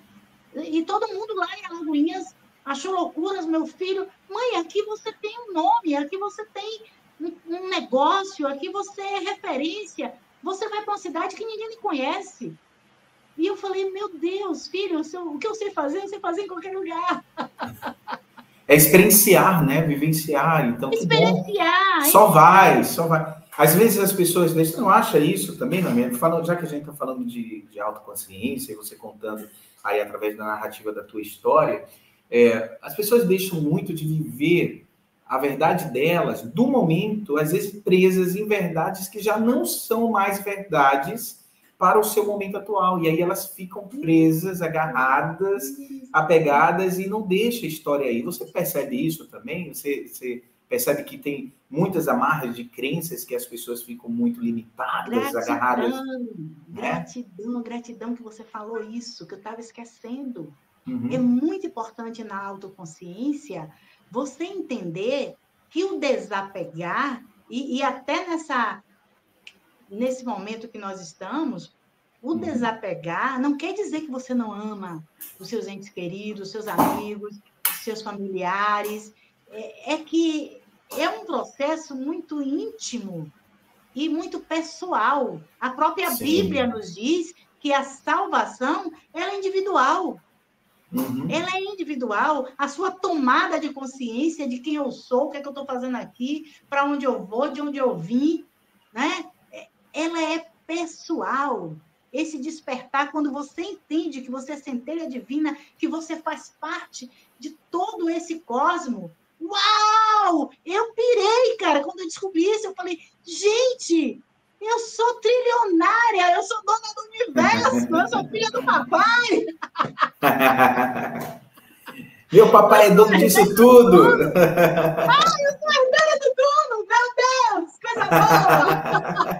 E todo mundo lá em Alagoinhas achou loucuras, meu filho. Mãe, aqui você tem um nome, aqui você tem um negócio, aqui você é referência. Você vai para uma cidade que ninguém lhe conhece. E eu falei, meu Deus, filho, o que eu sei fazer em qualquer lugar. É experienciar, né? Vivenciar. Então, que bom. Experienciar. Só vai, só vai. Às vezes as pessoas, você não acha isso também, não é? Já que a gente está falando de autoconsciência, e você contando aí através da narrativa da tua história, as pessoas deixam muito de viver a verdade delas, do momento, às vezes presas em verdades que já não são mais verdades para o seu momento atual. E aí elas ficam presas, agarradas, apegadas e não deixa a história aí. Você percebe isso também? Você percebe que tem muitas amarras de crenças que as pessoas ficam muito limitadas, agarradas? Gratidão, gratidão que você falou isso, que eu estava esquecendo. É muito importante na autoconsciência você entender que o desapegar, e até nesse momento que nós estamos, o desapegar não quer dizer que você não ama os seus entes queridos, os seus amigos, os seus familiares. É que é um processo muito íntimo e muito pessoal. A própria Bíblia nos diz que a salvação ela é individual. Ela é individual, a sua tomada de consciência de quem eu sou, o que é que eu estou fazendo aqui, para onde eu vou, de onde eu vim, né? Ela é pessoal. Esse despertar, quando você entende que você é centelha divina, que você faz parte de todo esse cosmo. Uau! Eu pirei, cara, quando eu descobri isso, eu falei, gente, eu sou trilionária, eu sou dona do universo, eu sou filha do papai. Meu papai é dono disso tudo. Ai, eu sou herdeira do dono, meu Deus, coisa boa.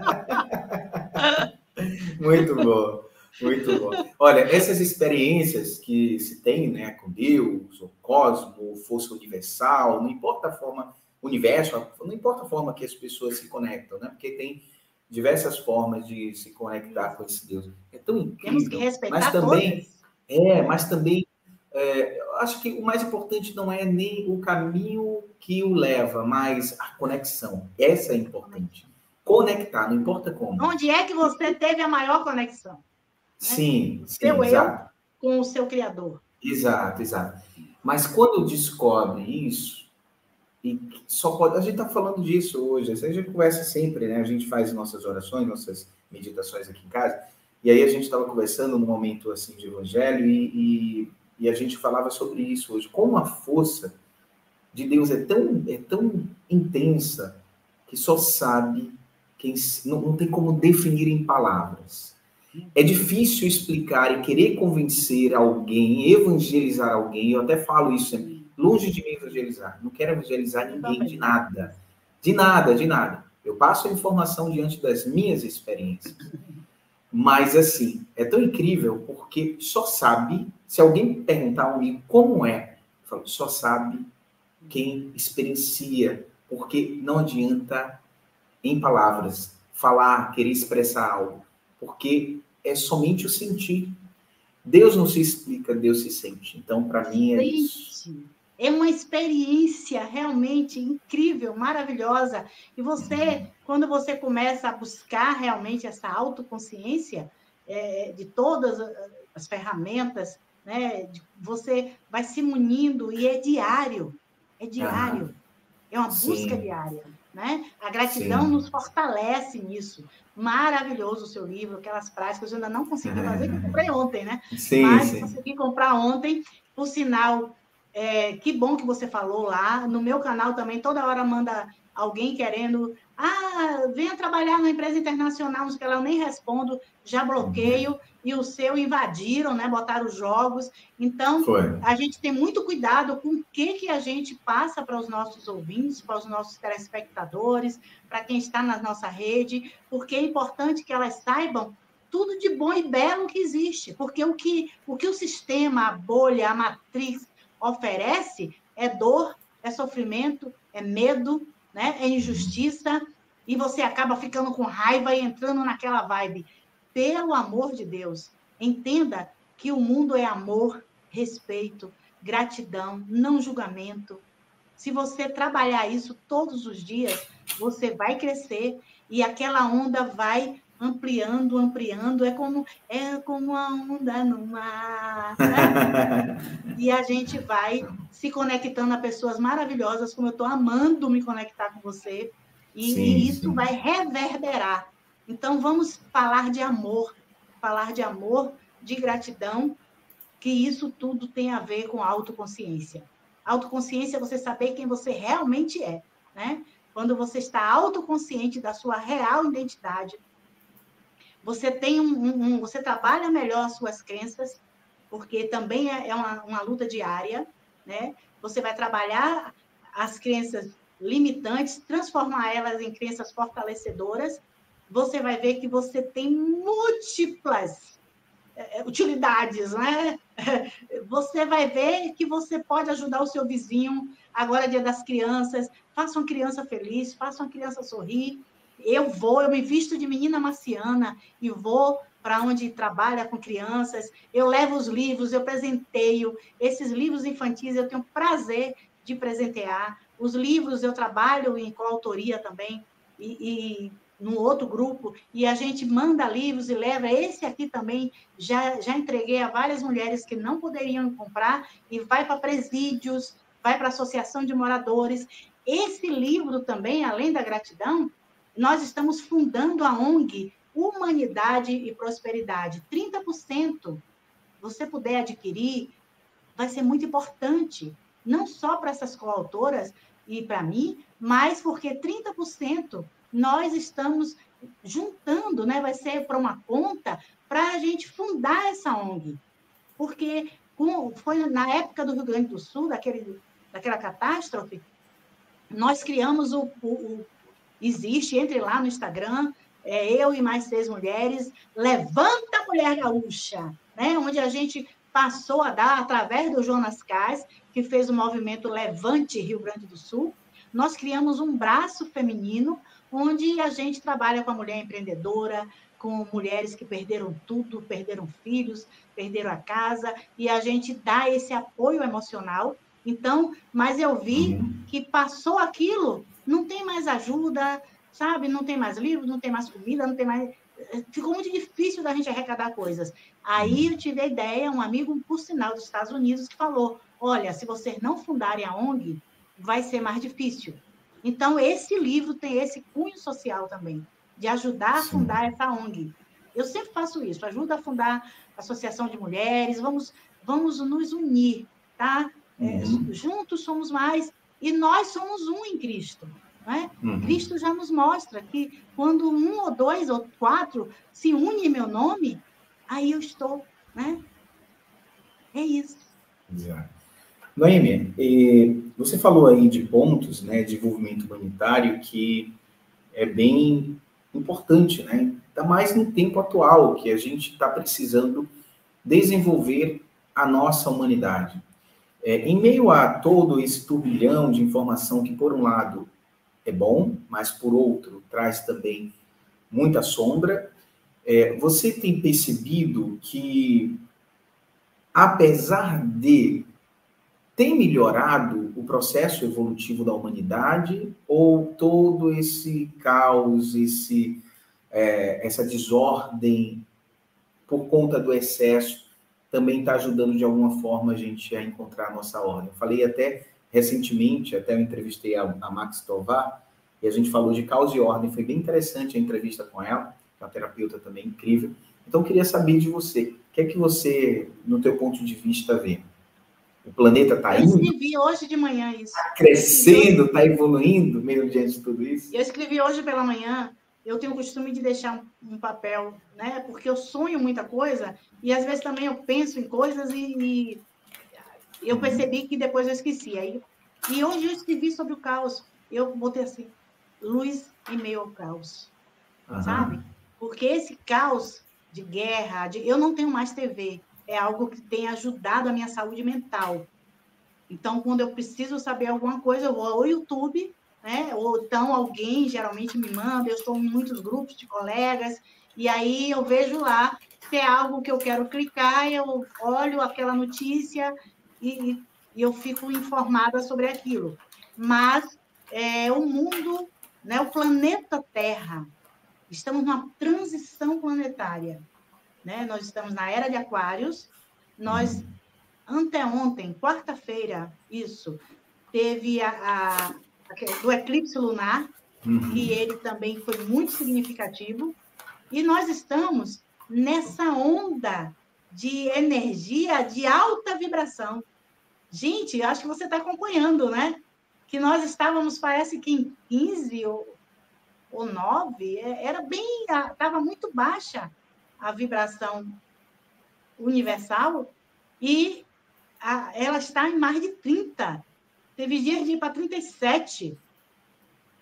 Muito bom, muito bom. Olha, essas experiências que se tem, né, com Deus, o cosmo, força universal, não importa a forma, universo, não importa a forma que as pessoas se conectam, né? Porque tem diversas formas de se conectar com esse Deus. É tão incrível. Temos que respeitar todas. Mas também, eu acho que o mais importante não é nem o caminho que o leva, mas a conexão. Essa é importante. Conectar, não importa como. Onde é que você teve a maior conexão? Né? Sim, o seu exato. Eu com o seu Criador. Exato. Mas quando descobre isso, e só pode. A gente está falando disso hoje, a gente conversa sempre, né? A gente faz nossas orações, nossas meditações aqui em casa, e aí a gente estava conversando num momento assim de evangelho, e a gente falava sobre isso hoje. Como a força de Deus é tão intensa que só sabe quem. Não tem como definir em palavras. É difícil explicar e querer convencer alguém, evangelizar alguém. Eu até falo isso sempre. Longe de mim evangelizar. Não quero evangelizar ninguém de nada. De nada. Eu passo a informação diante das minhas experiências. Mas, assim, é tão incrível porque só sabe, se alguém perguntar a mim como é, eu falo, só sabe quem experiencia. Porque não adianta, em palavras, falar, querer expressar algo. Porque é somente o sentir. Deus não se explica, Deus se sente. Então, para mim, é isso. É uma experiência realmente incrível, maravilhosa. E você, quando você começa a buscar realmente essa autoconsciência de todas as ferramentas, né, você vai se munindo e é diário. É uma busca diária. Né? A gratidão nos fortalece nisso. Maravilhoso o seu livro, aquelas práticas. Eu ainda não consegui fazer, que eu comprei ontem, né? Mas consegui comprar ontem. Por sinal, que bom que você falou lá. No meu canal também, toda hora manda alguém querendo... venha trabalhar numa empresa internacional, que eu nem respondo, já bloqueio, e o seu invadiram, né? Botaram os jogos. Então, a gente tem muito cuidado com o que a gente passa para os nossos ouvintes, para os nossos telespectadores, para quem está na nossa rede, porque é importante que elas saibam tudo de bom e belo que existe, porque o que o sistema, a bolha, a matriz oferece é dor, é sofrimento, é medo, né? É injustiça, e você acaba ficando com raiva e entrando naquela vibe. Pelo amor de Deus, entenda que o mundo é amor, respeito, gratidão, não julgamento. Se você trabalhar isso todos os dias, você vai crescer e aquela onda vai ampliando. É como uma onda no mar. Né? E a gente vai se conectando a pessoas maravilhosas, como eu estou amando me conectar com você, e isso vai reverberar. Então, vamos falar de amor, de gratidão, que isso tudo tem a ver com autoconsciência. Autoconsciência é você saber quem você realmente é, né? Quando você está autoconsciente da sua real identidade, você tem você trabalha melhor as suas crenças, porque também é uma luta diária, né? Você vai trabalhar as crenças limitantes, transformar elas em crenças fortalecedoras. Você vai ver que você tem múltiplas utilidades, né? Você vai ver que você pode ajudar o seu vizinho. Agora é Dia das Crianças. Faça uma criança feliz, faça uma criança sorrir. Eu me visto de menina marciana e vou para onde trabalha com crianças. Eu levo os livros, eu presenteio. Esses livros infantis eu tenho prazer de presentear. Os livros eu trabalho em coautoria também e num outro grupo, e a gente manda livros e leva. Esse aqui também já entreguei a várias mulheres que não poderiam comprar, e vai para presídios, vai para a associação de moradores. Esse livro também, além da gratidão, nós estamos fundando a ONG Humanidade e Prosperidade. 30%, você puder adquirir, vai ser muito importante, não só para essas coautoras e para mim, mas porque 30% nós estamos juntando, né? Vai ser para uma conta para a gente fundar essa ONG. Porque foi na época do Rio Grande do Sul, daquela catástrofe, nós criamos existe, entre lá no Instagram, eu e mais 6 mulheres, Levanta a Mulher Gaúcha, né? Onde a gente passou a dar, através do Jonas Cais, que fez o movimento Levante Rio Grande do Sul, nós criamos um braço feminino, onde a gente trabalha com a mulher empreendedora, com mulheres que perderam tudo, perderam filhos, perderam a casa, e a gente dá esse apoio emocional. Então, mas eu vi que passou aquilo, não tem mais ajuda, sabe? Não tem mais livro, não tem mais comida, não tem mais... Ficou muito difícil da gente arrecadar coisas. Aí eu tive a ideia, um amigo, por sinal, dos Estados Unidos, que falou, olha, se vocês não fundarem a ONG, vai ser mais difícil. Então, esse livro tem esse cunho social também, de ajudar a fundar essa ONG. Eu sempre faço isso, ajuda a fundar a Associação de Mulheres, vamos nos unir, tá? Juntos somos mais, e nós somos um em Cristo. Não é? Cristo já nos mostra que quando 1 ou 2 ou 4 se unem em meu nome, aí eu estou, né? É isso. Exato. Noêmia, você falou aí de pontos, né, de desenvolvimento humanitário que é bem importante, né? Ainda mais no tempo atual, que a gente está precisando desenvolver a nossa humanidade. Em meio a todo esse turbilhão de informação que, por um lado, é bom, mas, por outro, traz também muita sombra, você tem percebido que, apesar de tem melhorado o processo evolutivo da humanidade ou todo esse caos, essa desordem por conta do excesso também está ajudando de alguma forma a gente a encontrar a nossa ordem? Eu falei até recentemente, até eu entrevistei a Max Tovar, e a gente falou de caos e ordem, foi bem interessante a entrevista com ela, que é uma terapeuta também incrível. Então, eu queria saber de você, o que é que você, no teu ponto de vista, vê? O planeta está indo? Eu escrevi hoje de manhã isso. Está crescendo, está evoluindo, meio diante de tudo isso? Eu escrevi hoje pela manhã. Eu tenho o costume de deixar um papel, né? Porque eu sonho muita coisa e às vezes também eu penso em coisas e eu percebi que depois eu esqueci. E hoje eu escrevi sobre o caos. Eu botei assim, luz em meio ao caos, sabe? Porque esse caos de guerra, eu não tenho mais TV. É algo que tem ajudado a minha saúde mental. Então, quando eu preciso saber alguma coisa, eu vou ao YouTube, né? Ou então alguém geralmente me manda, eu estou em muitos grupos de colegas, e aí eu vejo lá se é algo que eu quero clicar, eu olho aquela notícia e eu fico informada sobre aquilo. Mas o mundo, né? O planeta Terra, estamos numa transição planetária, né? Nós estamos na era de Aquários, nós anteontem, quarta-feira, isso, teve do eclipse lunar, que ele também foi muito significativo, e nós estamos nessa onda de energia de alta vibração. Gente, acho que você está acompanhando, né? Que nós estávamos, parece que em 15 ou 9, era bem, estava muito baixa a vibração universal, e ela está em mais de 30. Teve dias de ir para 37.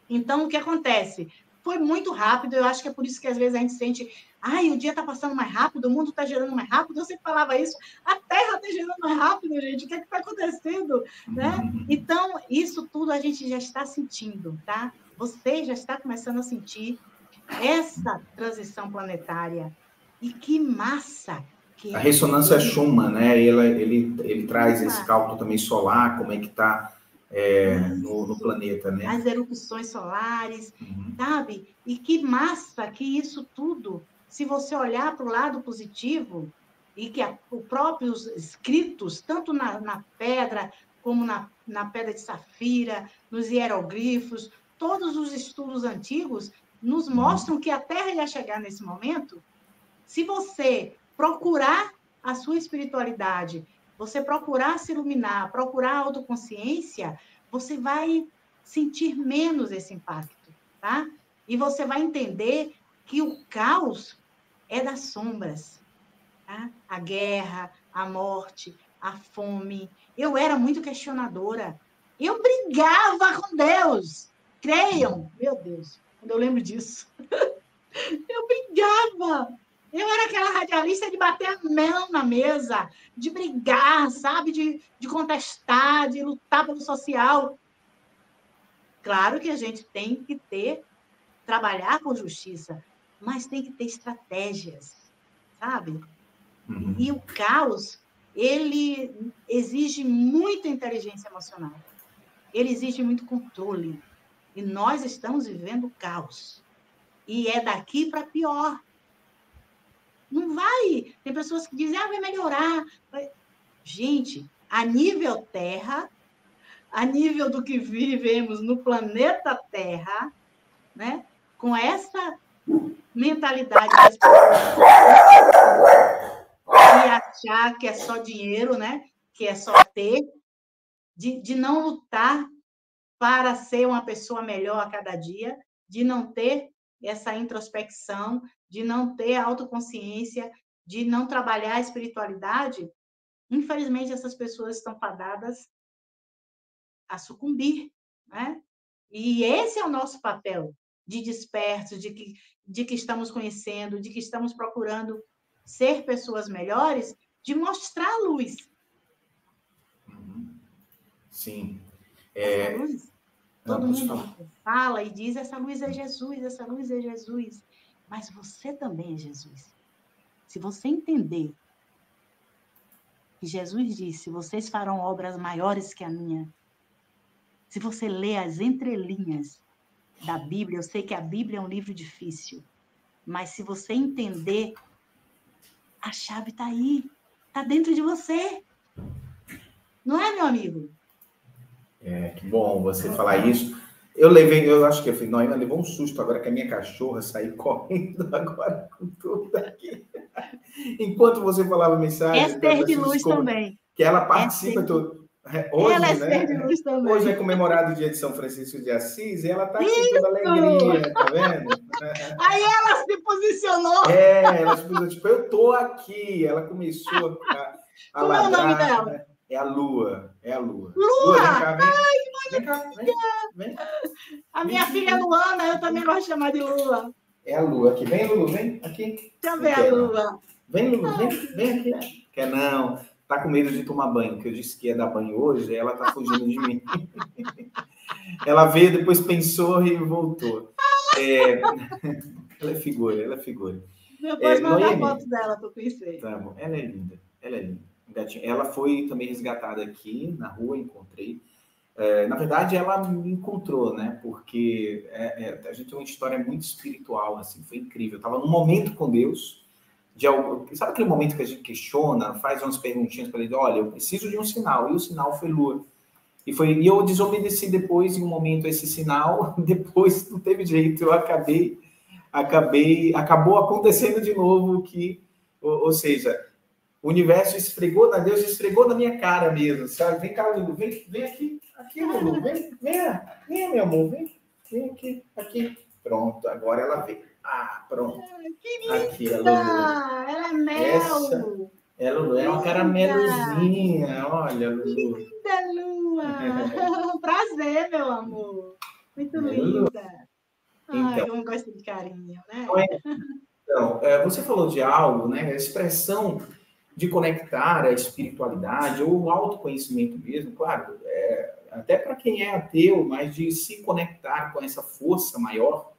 Então, o que acontece? Foi muito rápido, eu acho que é por isso que às vezes a gente sente, o dia está passando mais rápido, o mundo está girando mais rápido, eu sempre falava isso, a Terra está girando mais rápido, gente, o que é que está acontecendo? Né? Então, isso tudo a gente já está sentindo, tá? Você já está começando a sentir essa transição planetária. E que massa! A ressonância Schumann, né? Ele traz esse cálculo também solar, como é que está no planeta, né? As erupções solares, sabe? E que massa que isso tudo, se você olhar para o lado positivo, e que os próprios escritos, tanto na pedra, como na pedra de safira, nos hieroglifos, todos os estudos antigos nos mostram que a Terra ia chegar nesse momento. Se você procurar a sua espiritualidade, você procurar se iluminar, procurar a autoconsciência, você vai sentir menos esse impacto, tá? E você vai entender que o caos é das sombras, tá? A guerra, a morte, a fome. Eu era muito questionadora. Eu brigava com Deus. Creiam, meu Deus, quando eu lembro disso. Eu brigava. Eu era aquela radialista de bater a mão na mesa, de brigar, sabe? De contestar, de lutar pelo social. Claro que a gente tem que ter trabalhar com justiça, mas tem que ter estratégias, sabe? Uhum. E o caos, ele exige muita inteligência emocional. Ele exige muito controle. E nós estamos vivendo caos. E é daqui para pior. Não vai. Tem pessoas que dizem, vai melhorar. Gente, a nível Terra, a nível do que vivemos no planeta Terra, né? Com essa mentalidade das pessoas de achar que é só dinheiro, né? Que é só ter, de não lutar para ser uma pessoa melhor a cada dia, de não ter essa introspecção, de não ter autoconsciência, de não trabalhar a espiritualidade, infelizmente essas pessoas estão fadadas a sucumbir, né? E esse é o nosso papel de desperto, de que estamos conhecendo, de que estamos procurando ser pessoas melhores, de mostrar a luz. Sim. Essa luz, todo mundo fala e diz, essa luz é Jesus, essa luz é Jesus. Mas você também é Jesus. Se você entender que Jesus disse, vocês farão obras maiores que a minha. Se você ler as entrelinhas da Bíblia, eu sei que a Bíblia é um livro difícil, mas se você entender, a chave está aí, está dentro de você. Não é, meu amigo? Que bom você falar isso. Eu acho que a Noêmia levou um susto agora que a minha cachorra saiu correndo agora com tudo aqui. Enquanto você falava a mensagem... É ser de luz também. Que ela participa... Hoje, ela é né? ser de luz também. Hoje é comemorado o dia de São Francisco de Assis e ela está aqui toda alegria, tá vendo? Aí ela se posicionou. Ela se posicionou, tipo, eu tô aqui. Ela começou a Como ladrar. É o nome dela? É a Lua. Lua, vem cá, vem. Ai, vem cá, vem. A minha filha é Luana, eu também gosto de chamar de Lua. É a Lua aqui. Vem, Lulu, vem aqui. Deixa eu ver a Lua. Vem, Lulu, vem aqui. Quer não. Tá com medo de tomar banho, que eu disse que ia dar banho hoje, ela tá fugindo de mim. Ela veio, depois pensou e voltou. Ela é figura. Depois manda foto dela para eu conhecer. Tá bom, ela é linda. Ela foi também resgatada aqui na rua, encontrei. Na verdade, ela me encontrou, né? Porque a gente tem uma história muito espiritual, assim, foi incrível. Eu estava num momento com Deus, sabe aquele momento que a gente questiona, faz umas perguntinhas para ele, olha, eu preciso de um sinal, e o sinal foi Lua. E eu desobedeci depois, em um momento, a esse sinal, depois não teve jeito, eu acabou acontecendo de novo, ou seja, o universo Deus esfregou na minha cara mesmo, sabe? Vem cá, Lulu, vem aqui, Lulu, vem, meu amor, vem aqui. Pronto, agora ela veio. Pronto. Aqui, a Lulu. Ela é mel. Lulu é uma caramelozinha, olha, Lulu. Linda, Lua. Prazer, meu amor. Muito linda. Então, eu gosto de carinho, né? Então, você falou de algo, né? A expressão de conectar a espiritualidade ou o autoconhecimento mesmo, claro, até para quem é ateu, mas de se conectar com essa força maior,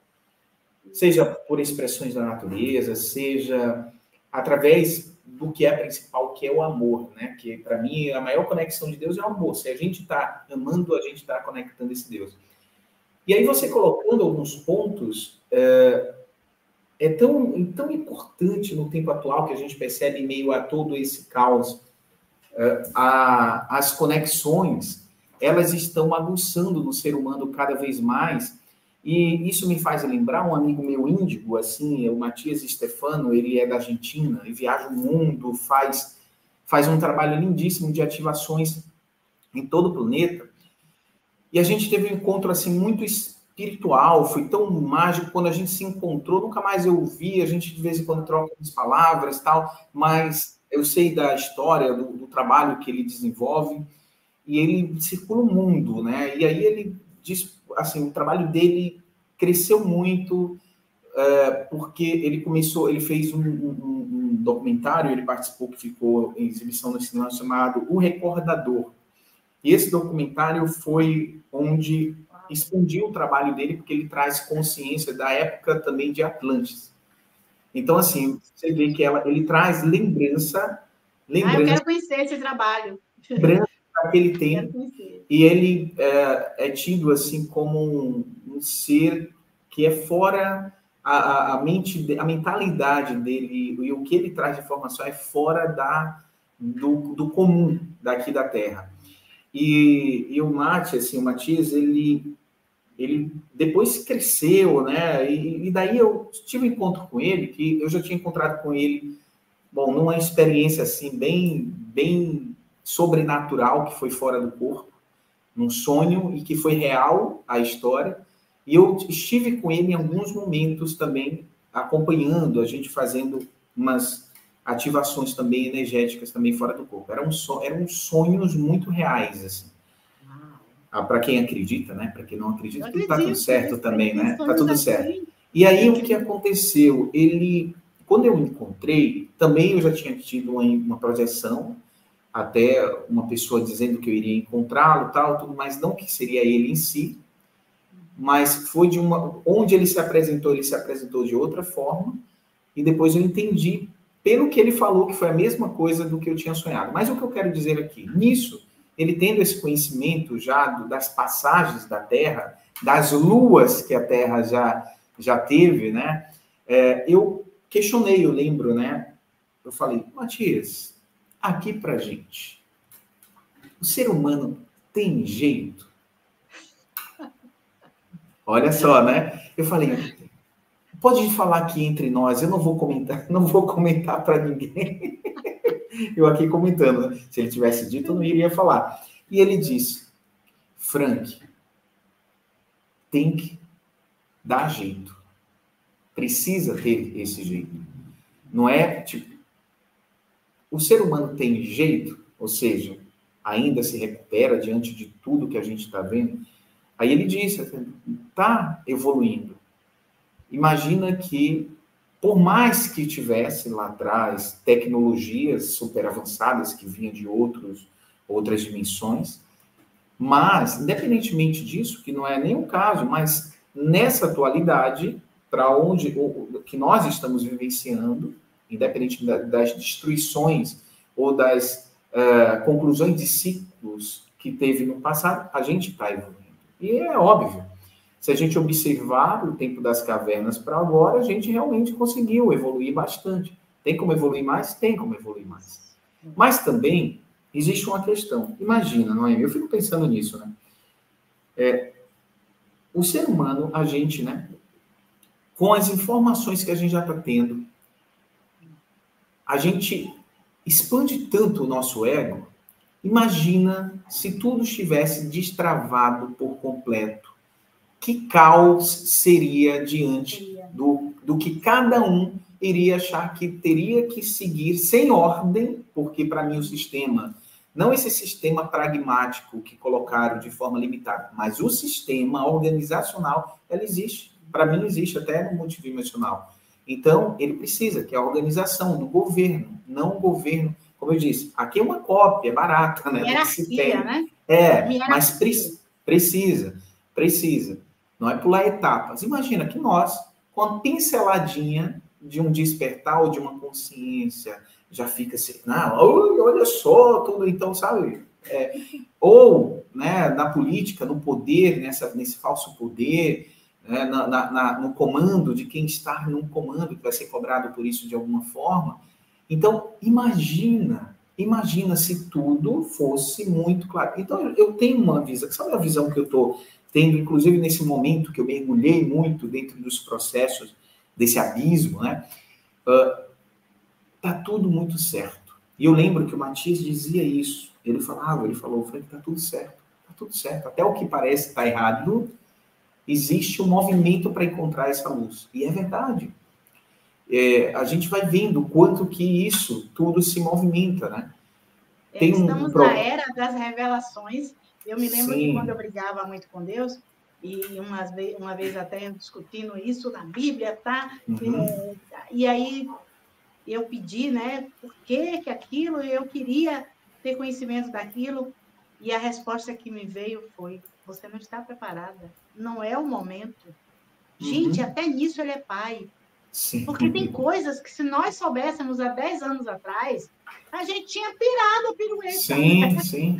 seja por expressões da natureza, seja através do que é principal, que é o amor, né? Que, para mim, a maior conexão de Deus é o amor. Se a gente está amando, a gente está conectando esse Deus. E aí, você colocando alguns pontos, é tão importante no tempo atual que a gente percebe em meio a todo esse caos, as conexões, elas estão aguçando no ser humano cada vez mais, e isso me faz lembrar um amigo meu índigo, assim, o Matias Stefano, ele é da Argentina, e viaja o mundo, faz um trabalho lindíssimo de ativações em todo o planeta, e a gente teve um encontro, assim, muito espiritual, foi tão mágico, quando a gente se encontrou, nunca mais eu vi, a gente de vez em quando troca as palavras e tal, mas eu sei da história, do trabalho que ele desenvolve, e ele circula o mundo, né? E aí ele diz, assim, o trabalho dele cresceu muito, porque ele fez um documentário, ele participou, que ficou em exibição no cinema, chamado O Recordador. E esse documentário foi onde expandir o trabalho dele, porque ele traz consciência da época também de Atlantis. Então, assim, você vê que ele traz lembrança eu quero conhecer esse trabalho. Daquele tempo, e ele é tido assim como um ser que é fora a mentalidade dele, e o que ele traz de informação é fora do comum daqui da Terra. E o Matias, ele depois cresceu, né? E daí eu tive um encontro com ele, que eu já tinha encontrado com ele, bom, numa experiência assim bem sobrenatural, que foi fora do corpo, num sonho, e que foi real a história. E eu estive com ele em alguns momentos também, acompanhando, a gente fazendo umas ativações também energéticas também fora do corpo. Eram sonhos muito reais, assim. Para quem acredita, né? Para quem não acredita, tudo está tudo certo também, né? Está tudo certo. E aí, o que aconteceu? Quando eu encontrei, também eu já tinha tido uma projeção, até uma pessoa dizendo que eu iria encontrá-lo, tudo, mas não que seria ele em si, mas foi onde ele se apresentou de outra forma, e depois eu entendi, pelo que ele falou, que foi a mesma coisa do que eu tinha sonhado. Mas o que eu quero dizer aqui, nisso, ele tendo esse conhecimento já das passagens da Terra, das luas que a Terra já teve, né? Eu questionei, eu lembro, né? Eu falei, Matias, aqui pra gente, o ser humano tem jeito? Olha só, né? Eu falei, pode falar aqui entre nós, eu não vou comentar para ninguém. Eu aqui comentando, né? Se ele tivesse dito, eu não iria falar. E ele disse, Frank, tem que dar jeito. Precisa ter esse jeito. Não é tipo, o ser humano tem jeito, ou seja, ainda se recupera diante de tudo que a gente está vendo. Aí ele disse, está evoluindo. Imagina que, por mais que tivesse lá atrás tecnologias super avançadas que vinham de outras dimensões, mas, independentemente disso, que não é nem o caso, mas nessa atualidade, para onde que nós estamos vivenciando, independente das destruições ou das conclusões de ciclos que teve no passado, a gente está evoluindo. E é óbvio, se a gente observar o tempo das cavernas para agora, a gente realmente conseguiu evoluir bastante. Tem como evoluir mais? Tem como evoluir mais. Mas também existe uma questão. Imagina, Noemi, eu fico pensando nisso, né? O ser humano, a gente, né? Com as informações que a gente já está tendo, a gente expande tanto o nosso ego. Imagina se tudo estivesse destravado por completo. Que caos seria diante do que cada um iria achar que teria que seguir sem ordem, porque para mim o sistema, não esse sistema pragmático que colocaram de forma limitada, mas o sistema organizacional, ela existe. Para mim existe até no multidimensional. Então, ele precisa, que é a organização do governo, não o governo, como eu disse, aqui é uma cópia barata, né? Hierarquia, né? Mas precisa. Não é pular etapas. Imagina que nós, com a pinceladinha de um despertar ou de uma consciência, já fica assim, não, olha só, tudo, então, sabe? Ou, né, na política, no poder, nesse falso poder, né, no comando de quem está num comando que vai ser cobrado por isso de alguma forma. Então, imagina se tudo fosse muito claro. Então, eu tenho uma visão, sabe a visão que eu estou tendo, inclusive nesse momento que eu mergulhei muito dentro dos processos desse abismo, né? Tá tudo muito certo. E eu lembro que o Matias dizia isso. Ele falou, Frank, tá tudo certo. Até o que parece estar errado, existe um movimento para encontrar essa luz. E é verdade. A gente vai vendo o quanto que isso tudo se movimenta, né? Estamos na era das revelações. Eu me lembro que quando eu brigava muito com Deus, e uma vez até discutindo isso na Bíblia, tá? Uhum. E aí eu pedi, né? Por que aquilo? Eu queria ter conhecimento daquilo, e a resposta que me veio foi: você não está preparada. não é o momento. Gente, até nisso ele é pai. Sim. Porque tem coisas que, se nós soubéssemos há 10 anos atrás, a gente tinha pirado a pirueta. Sim, sim.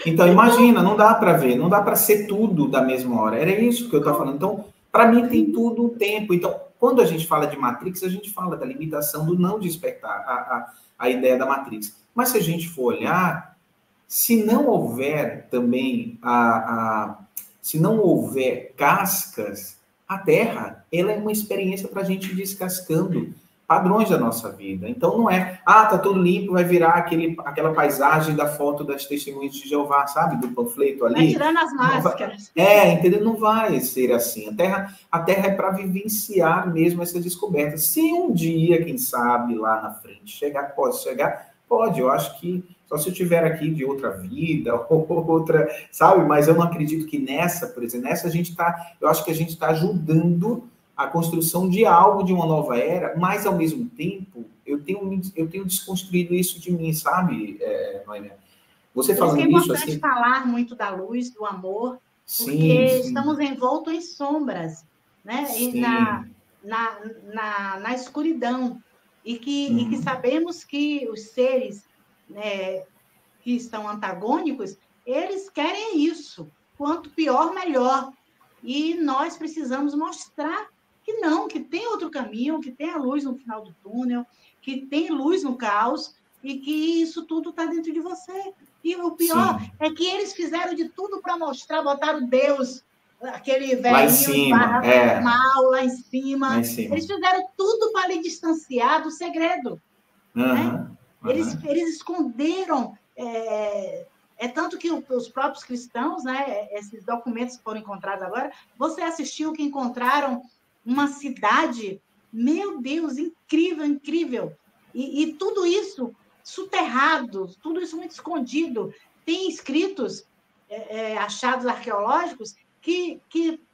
Então, imagina, não dá para ver, não dá para ser tudo da mesma hora. Era isso que eu estou falando. Então, para mim, tem tudo um tempo. Então, quando a gente fala de Matrix, a gente fala da limitação do não despertar, a ideia da Matrix. Mas se a gente for olhar, se não houver também se não houver cascas, a Terra, ela é uma experiência para a gente ir descascando padrões da nossa vida. Então não é, tá tudo limpo, vai virar aquela paisagem da foto das testemunhas de Jeová, sabe, do panfleto ali. Vai tirando as máscaras. Entendeu? Não vai ser assim. A Terra é para vivenciar mesmo essa descoberta. Se um dia, quem sabe, lá na frente pode chegar, pode. Eu acho que só se eu estiver aqui de outra vida, ou outra, sabe? Mas eu não acredito que nessa, por exemplo, eu acho que a gente está ajudando a construção de algo, de uma nova era, mas, ao mesmo tempo, eu tenho desconstruído isso de mim, sabe, Noêmia? Você falando isso... É importante assim, falar muito da luz, do amor, porque estamos envoltos em sombras, né? E na escuridão. E que sabemos que os seres, né, que estão antagônicos, eles querem isso. Quanto pior, melhor. E nós precisamos mostrar que não, que tem outro caminho, que tem a luz no final do túnel, que tem luz no caos, e que isso tudo está dentro de você. E o pior é que eles fizeram de tudo para mostrar, botaram Deus, aquele velhinho mal lá em cima. Eles fizeram tudo para lhe distanciar do segredo. Né? Eles esconderam. É tanto que os próprios cristãos, né, esses documentos que foram encontrados agora, você assistiu que encontraram uma cidade, meu Deus, incrível, incrível. E tudo isso soterrado, tudo isso muito escondido. Tem escritos, achados arqueológicos, que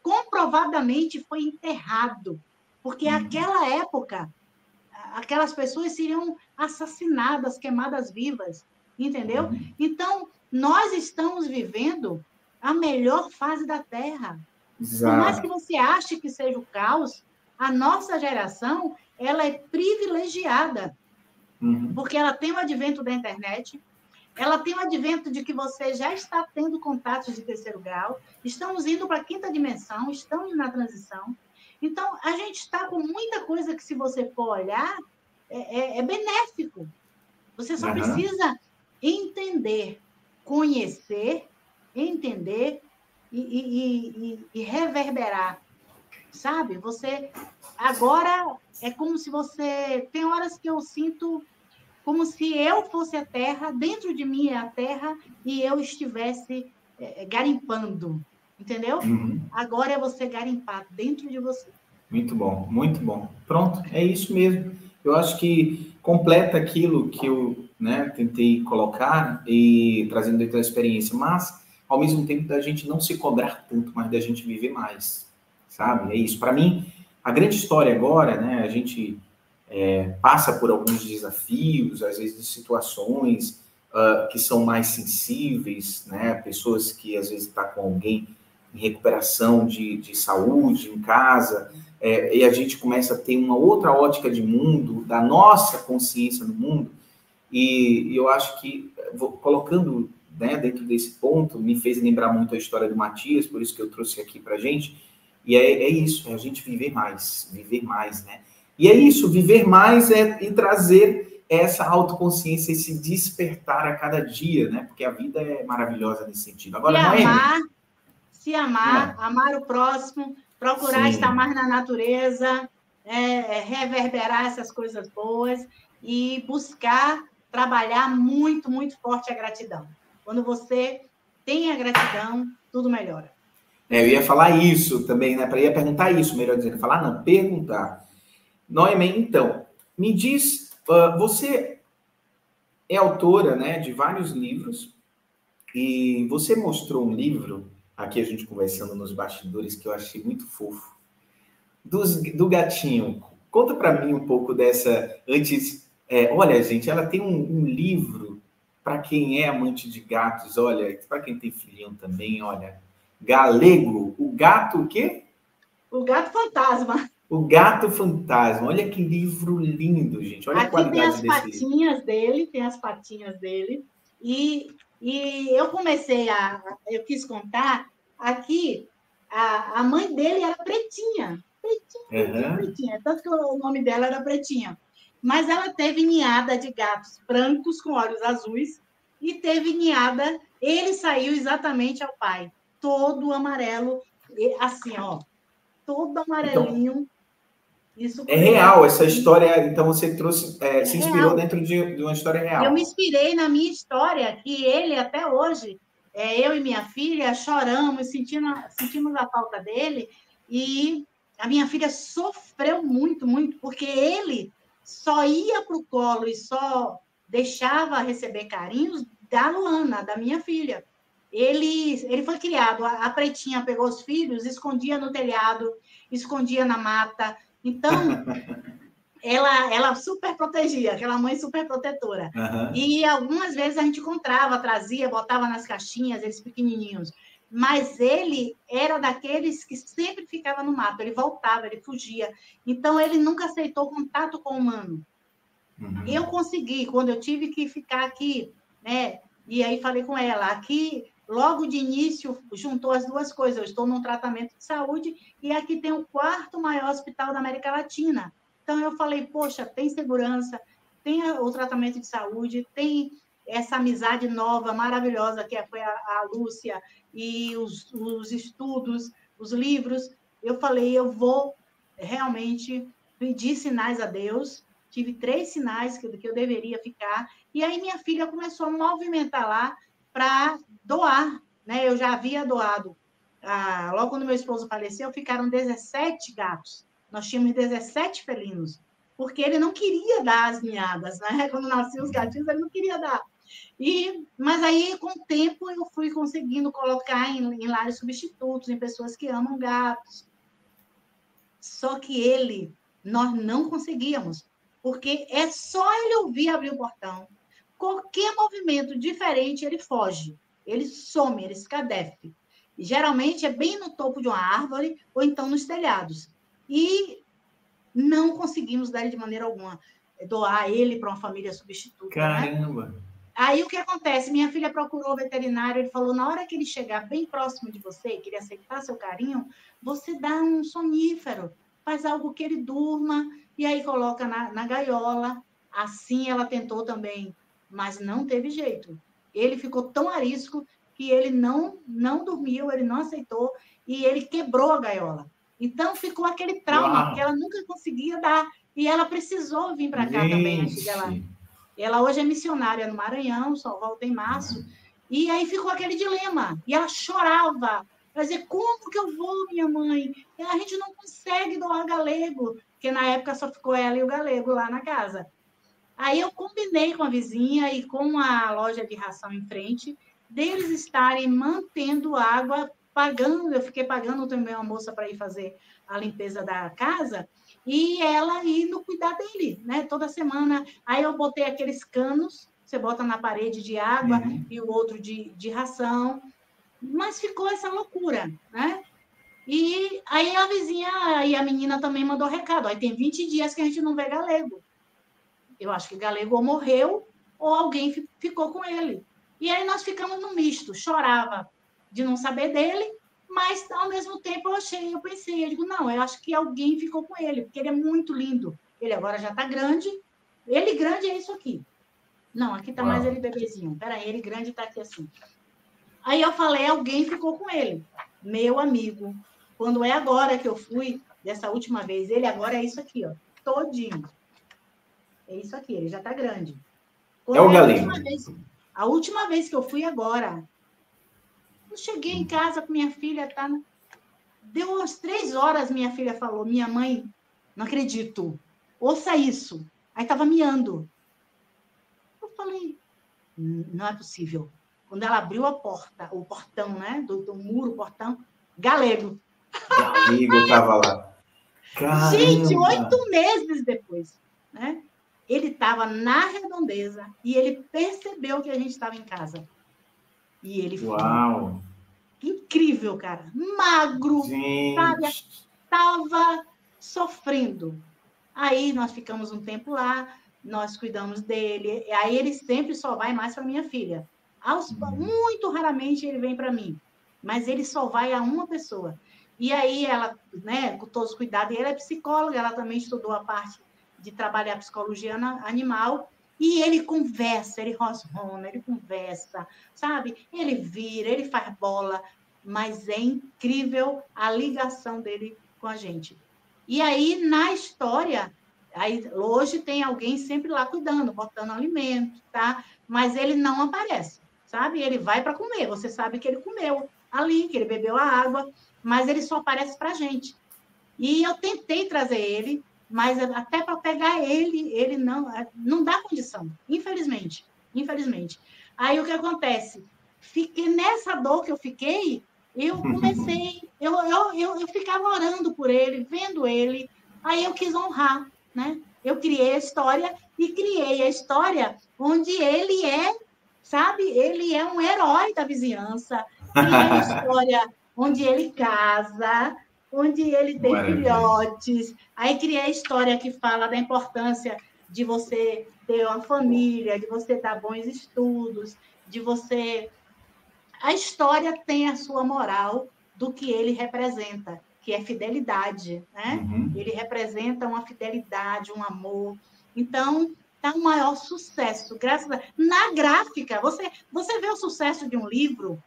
comprovadamente foi enterrado. Porque naquela época, aquelas pessoas seriam assassinadas, queimadas vivas, entendeu? Então, nós estamos vivendo a melhor fase da Terra. Exato. Por mais que você ache que seja o caos, a nossa geração, ela é privilegiada, porque ela tem o advento da internet, ela tem o advento de que você já está tendo contatos de terceiro grau, estamos indo para a quinta dimensão, estamos na transição. Então, a gente está com muita coisa que, se você for olhar, é benéfico. Você só precisa entender, conhecer, entender e reverberar, sabe? Você agora é como se você... Tem horas que eu sinto como se eu fosse a Terra, dentro de mim é a Terra, e eu estivesse garimpando, entendeu? Agora é você garimpar dentro de você. Muito bom, muito bom. Pronto, é isso mesmo. Eu acho que completa aquilo que eu tentei colocar e trazendo dentro da experiência, mas, ao mesmo tempo, da gente não se cobrar tanto, mas da gente viver mais, sabe? É isso. Para mim, a grande história agora, né, a gente passa por alguns desafios, às vezes situações que são mais sensíveis, né? Pessoas que, às vezes, estão com alguém em recuperação de saúde em casa, e a gente começa a ter uma outra ótica de mundo, da nossa consciência no mundo, e eu acho que, colocando dentro desse ponto, me fez lembrar muito a história do Matias, por isso que eu trouxe aqui para a gente, e é isso, é a gente viver mais, né? E é isso, viver mais e trazer essa autoconsciência, esse despertar a cada dia, né? Porque a vida é maravilhosa nesse sentido. Agora, se amar, amar o próximo, procurar estar mais na natureza, reverberar essas coisas boas e buscar trabalhar muito, muito forte a gratidão. Quando você tem a gratidão, tudo melhora. Eu ia falar isso também, né? Ia perguntar isso, melhor dizendo. Falar não, perguntar. Noêmia, então, me diz, você é autora, né, de vários livros, e você mostrou um livro, aqui a gente conversando nos bastidores, que eu achei muito fofo, do gatinho. Conta para mim um pouco dessa, antes... olha, gente, ela tem um livro para quem é amante de gatos, olha, para quem tem filhinho também, olha, Galego. O gato o quê? O Gato Fantasma. O Gato Fantasma. Olha que livro lindo, gente. Olha a Aqui tem qualidade as desse livro. patinhas dele, tem as patinhas dele. E eu comecei eu quis contar, aqui, a mãe dele era pretinha. Uhum. Pretinha. Tanto que o nome dela era Pretinha. Mas ela teve ninhada de gatos brancos com olhos azuis e teve ninhada, ele saiu exatamente ao pai, todo amarelo, assim, ó, todo Então, amarelinho. Isso é quando ele era real essa pequeno. história. Então, você trouxe, É se inspirou real. dentro de uma história Eu me real. inspirei na minha história, que ele, até hoje, eu e minha filha choramos, sentimos a falta dele, e a minha filha sofreu muito, muito, porque ele só ia para o colo e só deixava receber carinhos da Luana, da minha filha. Ele foi criado, a Pretinha pegou os filhos, escondia no telhado, escondia na mata. Então, ela super protegia, aquela mãe super protetora. Uhum. E algumas vezes a gente encontrava, trazia, botava nas caixinhas, eles pequenininhos. Mas ele era daqueles que sempre ficava no mato, ele voltava, ele fugia. Então, ele nunca aceitou contato com o humano. Eu Uhum. consegui, quando eu tive que ficar aqui, né? E aí falei com ela, aqui, logo de início, juntou as duas coisas. Eu estou num tratamento de saúde e aqui tem o quarto maior hospital da América Latina. Então, eu falei, poxa, tem segurança, tem o tratamento de saúde, tem essa amizade nova, maravilhosa, que foi a Lúcia, e os estudos, os livros. Eu falei, eu vou realmente pedir sinais a Deus. Tive 3 sinais que eu deveria ficar. E aí minha filha começou a movimentar lá para doar. Né? Eu já havia doado. Logo quando meu esposo faleceu, ficaram 17 gatos. Nós tínhamos 17 felinos. Porque ele não queria dar as ninhadas. Né? Quando nasciam os gatinhos, ele não queria dar. Mas aí, com o tempo, eu fui conseguindo colocar em lares substitutos, em pessoas que amam gatos. Só que nós não conseguíamos, porque é só ele ouvir abrir o portão. Qualquer movimento diferente, ele foge, ele some, ele escadefe. E, geralmente é bem no topo de uma árvore ou então nos telhados. E não conseguimos dar ele de maneira alguma, doar ele para uma família substituta, né? Caramba! Aí o que acontece? Minha filha procurou o veterinário, ele falou: na hora que ele chegar bem próximo de você, que ele aceitar seu carinho, você dá um sonífero, faz algo que ele durma, e aí coloca na gaiola. Assim ela tentou também, mas não teve jeito. Ele ficou tão arisco que ele não dormiu, ele não aceitou, e ele quebrou a gaiola. Então ficou aquele trauma, Uau! porque ela nunca conseguia dar, e ela precisou vir para cá também antes dela. Gente! Ela hoje é missionária no Maranhão, só volta em março. E aí ficou aquele dilema. E ela chorava. Ela dizia, como que eu vou, minha mãe? E a gente não consegue doar galego, porque na época só ficou ela e o galego lá na casa. Aí eu combinei com a vizinha e com a loja de ração em frente, deles estarem mantendo água, pagando, eu fiquei pagando também uma moça para ir fazer a limpeza da casa, e ela indo cuidar dele, né? Toda semana. Aí eu botei aqueles canos, você bota na parede de água Uhum. e o outro de ração, mas ficou essa loucura, né? E aí a vizinha e a menina também mandou recado. Aí tem 20 dias que a gente não vê galego. Eu acho que Galego ou morreu ou alguém ficou com ele. E aí nós ficamos no misto. Chorava de não saber dele, mas ao mesmo tempo eu pensei, eu digo, não, eu acho que alguém ficou com ele, porque ele é muito lindo. Ele agora já está grande. Ele grande é isso aqui. Não, aqui está mais Uau! ele bebezinho. Peraí, ele grande está aqui assim. Aí eu falei, alguém ficou com ele. Meu amigo. Quando é agora que eu fui, dessa última vez, ele agora é isso aqui, ó, todinho. É isso aqui, ele já está grande. É Quando o é galego. a última vez que eu fui agora, eu cheguei em casa com minha filha, tá? Deu umas 3 horas, minha filha falou, minha mãe, não acredito, ouça isso. Aí estava miando. Eu falei, não é possível. Quando ela abriu a porta, o portão, né? Do muro, o portão, galego. Galego estava lá. Gente, Caramba! 8 meses depois, né? Ele estava na redondeza e ele percebeu que a gente estava em casa. E ele foi. Uau! incrível, cara. Magro, sabe? Estava sofrendo. Aí nós ficamos um tempo lá, nós cuidamos dele. Aí ele sempre só vai mais para minha filha. Muito raramente ele vem para mim, mas ele só vai a uma pessoa. E aí ela, né, com todos os cuidados, e ela é psicóloga, ela também estudou a parte de trabalhar psicologia animal, e ele conversa, ele rosrona, ele conversa, sabe? Ele vira, ele faz bola, mas é incrível a ligação dele com a gente. E aí, na história, aí, hoje tem alguém sempre lá cuidando, botando alimento, tá? Mas ele não aparece, sabe? Ele vai para comer, você sabe que ele comeu ali, que ele bebeu a água, mas ele só aparece para a gente. E eu tentei trazer ele, mas até para pegar ele não dá condição, infelizmente. Infelizmente. Aí o que acontece? Fiquei nessa dor que eu fiquei, eu comecei, eu ficava orando por ele, vendo ele, aí eu quis honrar, né? Eu criei a história e criei a história onde ele é, sabe? Ele é um herói da vizinhança. Criei a história onde ele casa, onde ele tem filhotes. Aí criei a história que fala da importância de você ter uma família, de você dar bons estudos, de você... A história tem a sua moral do que ele representa, que é fidelidade, né? Ele representa uma fidelidade, um amor. Então, está um maior sucesso. Na gráfica, você vê o sucesso de um livro.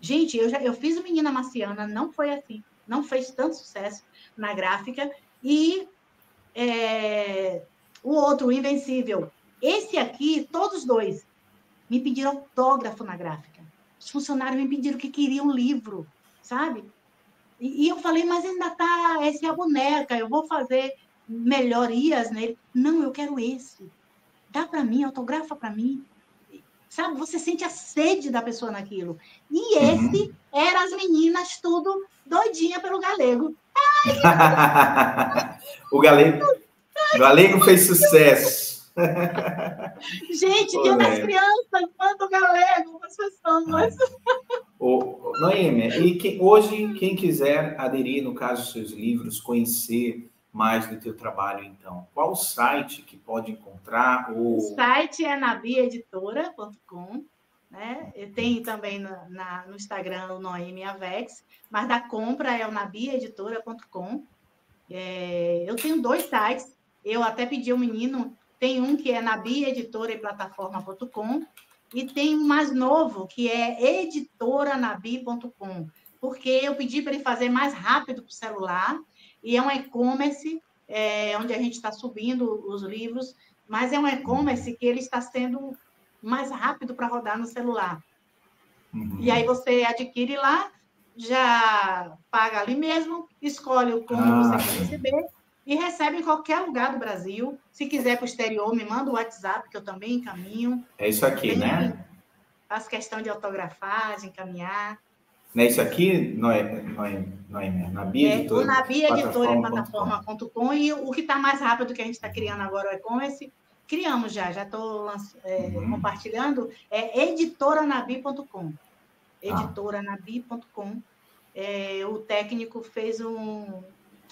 Gente, eu fiz o Menina Marciana, não foi assim, não fez tanto sucesso na gráfica. E o outro, o Invencível. Esse aqui, todos dois, me pediram autógrafo na gráfica. Os funcionários me pediram que queriam um livro, sabe? E eu falei, mas ainda tá, essa é a boneca, eu vou fazer melhorias nele. Não, eu quero esse. Dá para mim, autografa para mim. Sabe, você sente a sede da pessoa naquilo. E esse era as meninas tudo doidinha pelo Galego. Ai, o Galego fez sucesso. Gente, Dia das Crianças, manda o Galego para as pessoas. Noêmia, e hoje, quem quiser aderir, no caso, aos seus livros, conhecer mais do teu trabalho, então, qual o site que pode encontrar? O site é nabiaeditora.com, né? Tem também no Instagram o Noêmia Vex, mas da compra é o nabiaeditora.com. Eu tenho 2 sites, eu até pedi ao menino, tem um que é nabiaeditora e plataforma.com, e tem um mais novo, que é editoranabi.com, porque eu pedi para ele fazer mais rápido para o celular, e é um e-commerce, onde a gente está subindo os livros, mas é um e-commerce que ele está sendo mais rápido para rodar no celular. E aí você adquire lá, já paga ali mesmo, escolhe o como você quer receber e recebe em qualquer lugar do Brasil. Se quiser para o exterior, me manda o WhatsApp, que eu também encaminho. É isso aqui, né? Faço questão de autografar, de encaminhar. Não é isso aqui, Nabi Editora? O Nabi Editora e plataforma.com, e o que está mais rápido que a gente está criando agora, o e-commerce, criamos já estou compartilhando, é editoranabi.com. Editoranabi.com. O técnico fez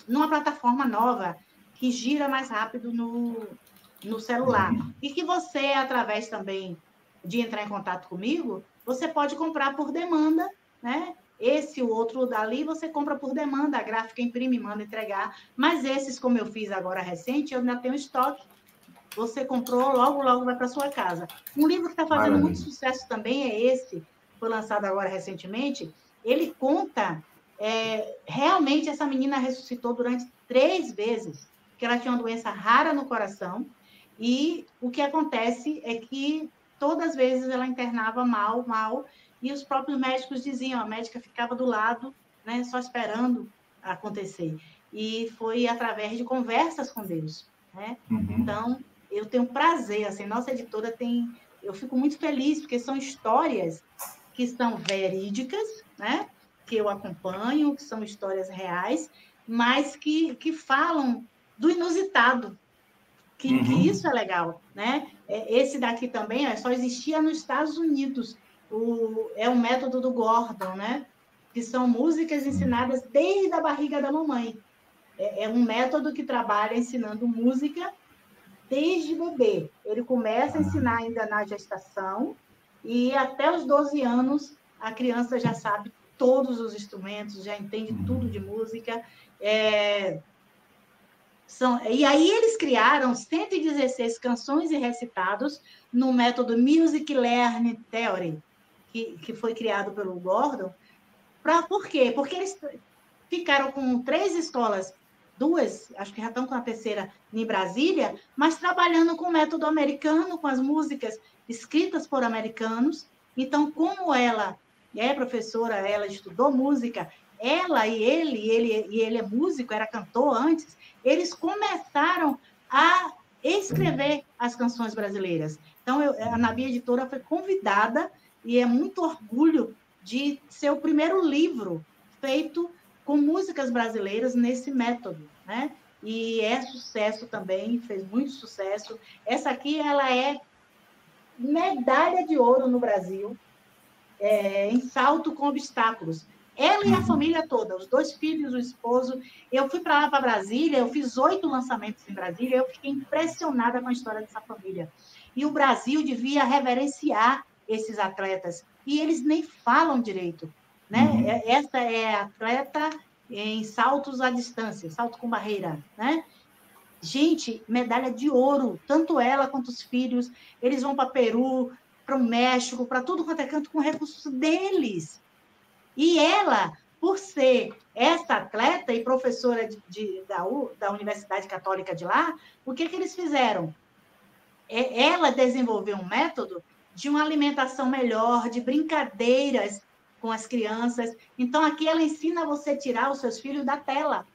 numa plataforma nova que gira mais rápido no celular. E que você, através também de entrar em contato comigo, você pode comprar por demanda, né? Esse, o outro dali, você compra por demanda, a gráfica imprime, manda entregar. Mas esses, como eu fiz agora recente, eu ainda tenho estoque. Você comprou, logo, logo vai para sua casa. Um livro que está fazendo muito sucesso também é esse, foi lançado agora recentemente. Ele conta, realmente essa menina ressuscitou durante 3 vezes, porque ela tinha uma doença rara no coração, e o que acontece é que todas as vezes ela internava mal, e os próprios médicos diziam, a médica ficava do lado, né, só esperando acontecer. E foi através de conversas com Deus, né? Então, eu tenho prazer, assim, nossa editora tem... Eu fico muito feliz, porque são histórias que são verídicas, né? Que eu acompanho, que são histórias reais, mas que falam do inusitado, que isso é legal, né? Esse daqui também só existia nos Estados Unidos, é um método do Gordon, né? Que são músicas ensinadas desde a barriga da mamãe. É um método que trabalha ensinando música desde bebê. Ele começa a ensinar ainda na gestação e até os 12 anos a criança já sabe todos os instrumentos, já entende tudo de música. E aí eles criaram 116 canções e recitados no método Music Learning Theory, que foi criado pelo Gordon. Por quê? Porque eles ficaram com 3 escolas, 2, acho que já estão com a terceira em Brasília, mas trabalhando com o método americano, com as músicas escritas por americanos. Então, como ela é professora, ela estudou música, ela e ele é músico, era cantor antes, eles começaram a escrever as canções brasileiras. Então, a Nabi Editora foi convidada, e é muito orgulho de ser o primeiro livro feito com músicas brasileiras nesse método, né? E é sucesso também, fez muito sucesso. Essa aqui, ela é medalha de ouro no Brasil, em salto com obstáculos. Ela e a família toda, os 2 filhos, o esposo. Eu fui para lá, para Brasília, eu fiz 8 lançamentos em Brasília, eu fiquei impressionada com a história dessa família. E o Brasil devia reverenciar esses atletas, e eles nem falam direito, né? Essa é atleta em saltos à distância, salto com barreira, né? Gente, medalha de ouro, tanto ela quanto os filhos, eles vão para Peru, para o México, para tudo quanto é canto com recursos deles. E ela, por ser essa atleta e professora da Universidade Católica de lá, o que eles fizeram? Ela desenvolveu um método de uma alimentação melhor, de brincadeiras com as crianças. Então, aqui ela ensina você a tirar os seus filhos da tela.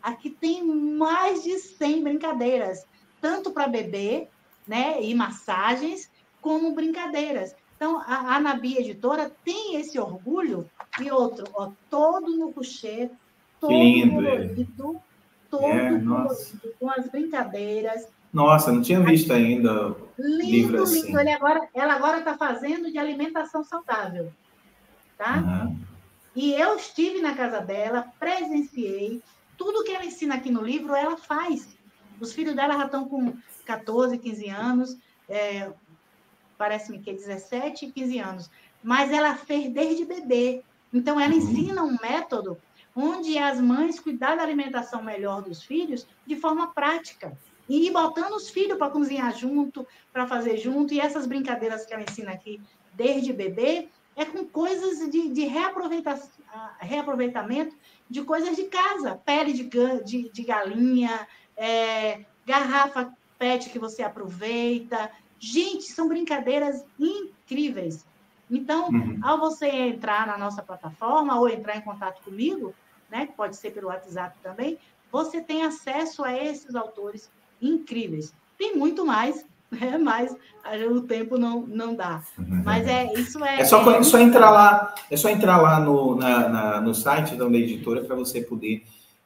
Aqui tem mais de 100 brincadeiras, tanto para bebê, né, e massagens, como brincadeiras. Então, a Anabi Editora tem esse orgulho, e outro, ó, todo no couchê, todo colorido, colorido, com as brincadeiras. Nossa, não tinha visto ainda livro assim. Lindo. Ela agora está fazendo de alimentação saudável, tá? E eu estive na casa dela, presenciei, tudo que ela ensina aqui no livro, ela faz. Os filhos dela já estão com 14, 15 anos, parece-me que é 17 e 15 anos, mas ela fez desde bebê. Então, ela ensina um método onde as mães cuidar da alimentação melhor dos filhos de forma prática. E ir botando os filhos para cozinhar junto, para fazer junto, e essas brincadeiras que ela ensina aqui desde bebê, é com coisas de reaproveitamento de coisas de casa, pele de galinha, garrafa PET que você aproveita. Gente, são brincadeiras incríveis. Então, ao você entrar na nossa plataforma ou entrar em contato comigo, né, que pode ser pelo WhatsApp também, você tem acesso a esses autores incríveis. Tem muito mais, né, mas o tempo não dá. Mas é só entrar lá no site da editora para você poder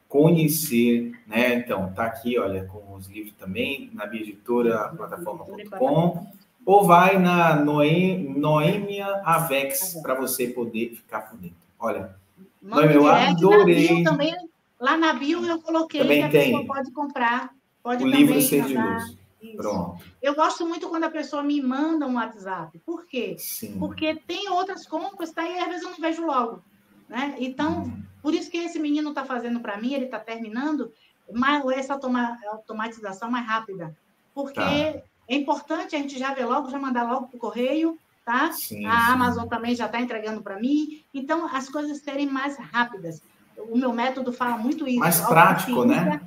conhecer, né? Então, tá aqui, olha, com os livros também, na Bia Editora, plataforma.com, ou vai na Noêmia Avex para você poder ficar por dentro. Olha, Noêmia, eu adorei. Também, lá na bio eu coloquei também que a pessoa pode comprar, pode o também livro Ser de Luz. Isso. Pronto. Eu gosto muito quando a pessoa me manda um WhatsApp. Por quê? Sim. Porque tem outras compras, tá? E às vezes eu não vejo logo, né? Então, por isso que esse menino está fazendo para mim, ele está terminando, mas essa automatização mais rápida. Porque é importante a gente já ver logo, já mandar logo para o correio, tá? A Amazon também já está entregando para mim. Então, as coisas serem mais rápidas. O meu método fala muito isso. Mais prático, né?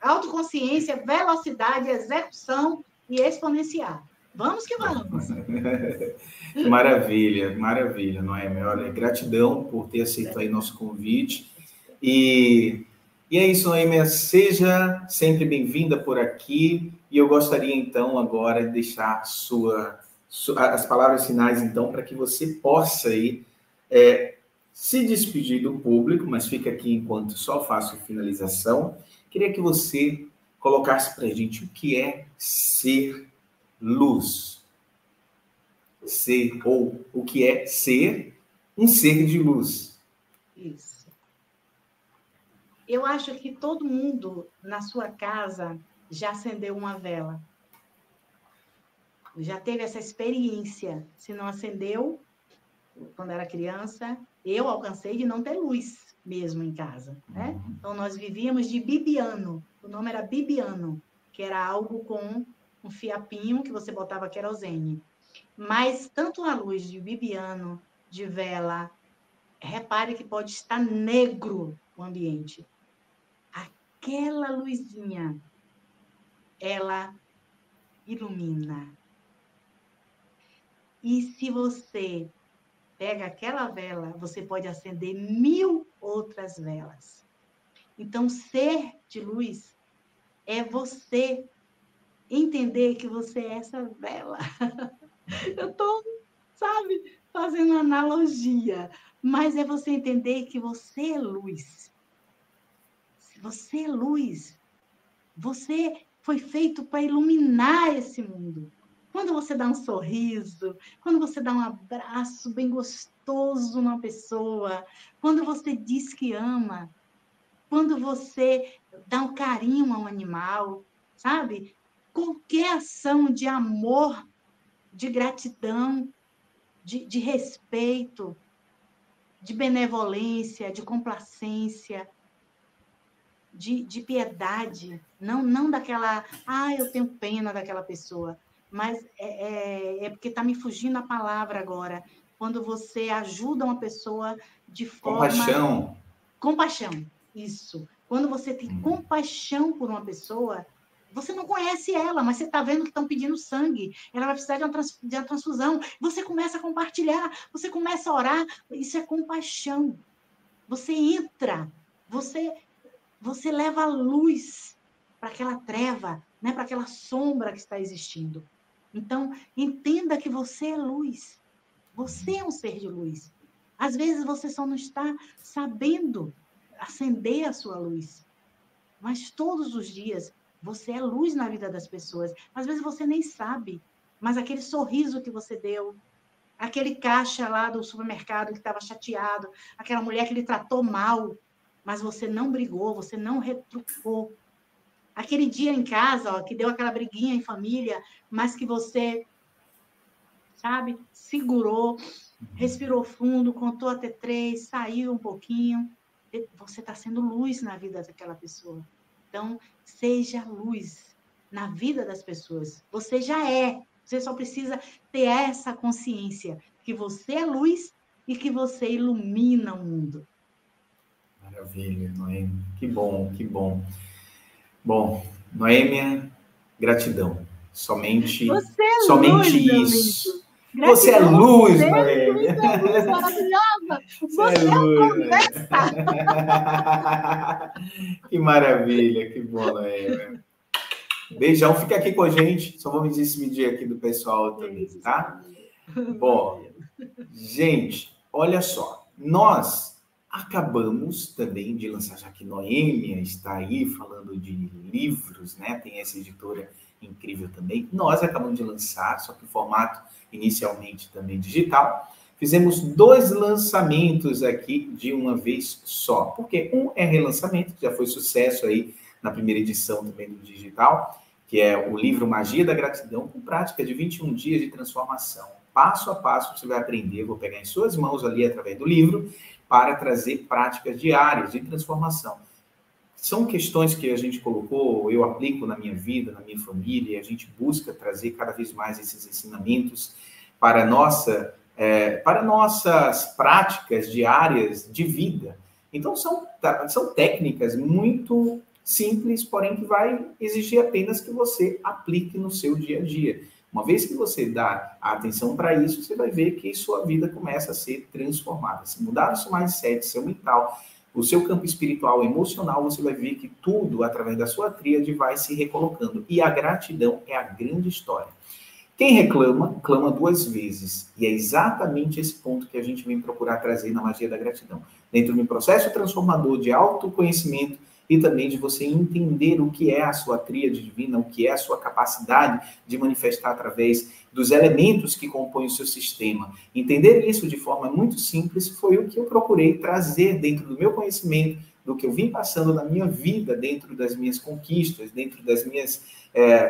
Autoconsciência, velocidade, execução e exponencial. Vamos que vamos. Maravilha, Noêmia. Olha, gratidão por ter aceito aí nosso convite. E é isso, Noêmia. Seja sempre bem-vinda por aqui. E eu gostaria, então, agora de deixar as palavras finais, então, para que você possa aí se despedir do público, mas fica aqui enquanto só faço finalização. Queria que você colocasse para a gente o que é ser luz. ser, ou o que é ser um ser de luz. Isso. Eu acho que todo mundo na sua casa já acendeu uma vela. Já teve essa experiência. Se não acendeu, quando era criança, eu alcancei de não ter luz mesmo em casa, né? Então, nós vivíamos de bibiano. O nome era bibiano, que era algo com um fiapinho que você botava querosene. Mas tanto a luz de bibiano, de vela, repare que pode estar negro o ambiente. Aquela luzinha, ela ilumina. E se você pega aquela vela, você pode acender 1000 outras velas. Então, ser de luz é você entender que você é essa vela. Eu estou, sabe, fazendo analogia, mas é você entender que você é luz. Você é luz. Você foi feito para iluminar esse mundo. Quando você dá um sorriso, quando você dá um abraço bem gostoso numa pessoa, quando você diz que ama, quando você dá um carinho a um animal, sabe? Qualquer ação de amor, de gratidão, de respeito, de benevolência, de complacência, de piedade, não daquela, eu tenho pena daquela pessoa, mas é porque está me fugindo a palavra agora, quando você ajuda uma pessoa de forma... Compaixão. Compaixão, isso. Quando você tem compaixão por uma pessoa, você não conhece ela, mas você está vendo que estão pedindo sangue, ela vai precisar de uma transfusão, você começa a compartilhar, você começa a orar, isso é compaixão. Você entra, você leva a luz para aquela treva, né? Para aquela sombra que está existindo. Então, entenda que você é luz. Você é um ser de luz. Às vezes você só não está sabendo acender a sua luz. Mas todos os dias você é luz na vida das pessoas. Às vezes você nem sabe, mas aquele sorriso que você deu, aquele caixa lá do supermercado que estava chateado, aquela mulher que lhe tratou mal, mas você não brigou, você não retrucou. Aquele dia em casa, ó, que deu aquela briguinha em família, mas que você, sabe, segurou, respirou fundo, contou até 3, saiu um pouquinho. Você está sendo luz na vida daquela pessoa. Então, seja luz na vida das pessoas. Você já é. Você só precisa ter essa consciência que você é luz e que você ilumina o mundo. Maravilha, Noêmia. Que bom, que bom. Bom, Noêmia, gratidão. Somente luz, isso. Gratidão, você é luz, você Noêmia. Você é luz maravilhosa. Você é luz, conversa. Que maravilha, que bom, Noêmia. Beijão, fica aqui com a gente. Só vou me despedir aqui do pessoal também, tá? Bom, gente, olha só. Nós acabamos também de lançar, já que Noêmia está aí falando de livros, né? Tem essa editora incrível também. Nós acabamos de lançar, só que o formato inicialmente também digital. Fizemos 2 lançamentos aqui de uma vez só, porque um é relançamento, que já foi sucesso aí na primeira edição também do digital, que é o livro Magia da Gratidão, com prática de 21 dias de transformação. Passo a passo você vai aprender, vou pegar em suas mãos ali através do livro, para trazer práticas diárias de transformação. São questões que a gente colocou, eu aplico na minha vida, na minha família, e a gente busca trazer cada vez mais esses ensinamentos para nossas práticas diárias de vida. Então, são técnicas muito simples, porém que vai exigir apenas que você aplique no seu dia a dia. Uma vez que você dá a atenção para isso, você vai ver que sua vida começa a ser transformada. Se mudar o seu mindset, seu mental, o seu campo espiritual, emocional, você vai ver que tudo, através da sua tríade, vai se recolocando. E a gratidão é a grande história. Quem reclama, clama 2 vezes. E é exatamente esse ponto que a gente vem procurar trazer na magia da gratidão. Dentro de um processo transformador de autoconhecimento e também de você entender o que é a sua tríade divina, o que é a sua capacidade de manifestar através dos elementos que compõem o seu sistema. Entender isso de forma muito simples foi o que eu procurei trazer dentro do meu conhecimento, do que eu vim passando na minha vida, dentro das minhas conquistas, dentro das minhas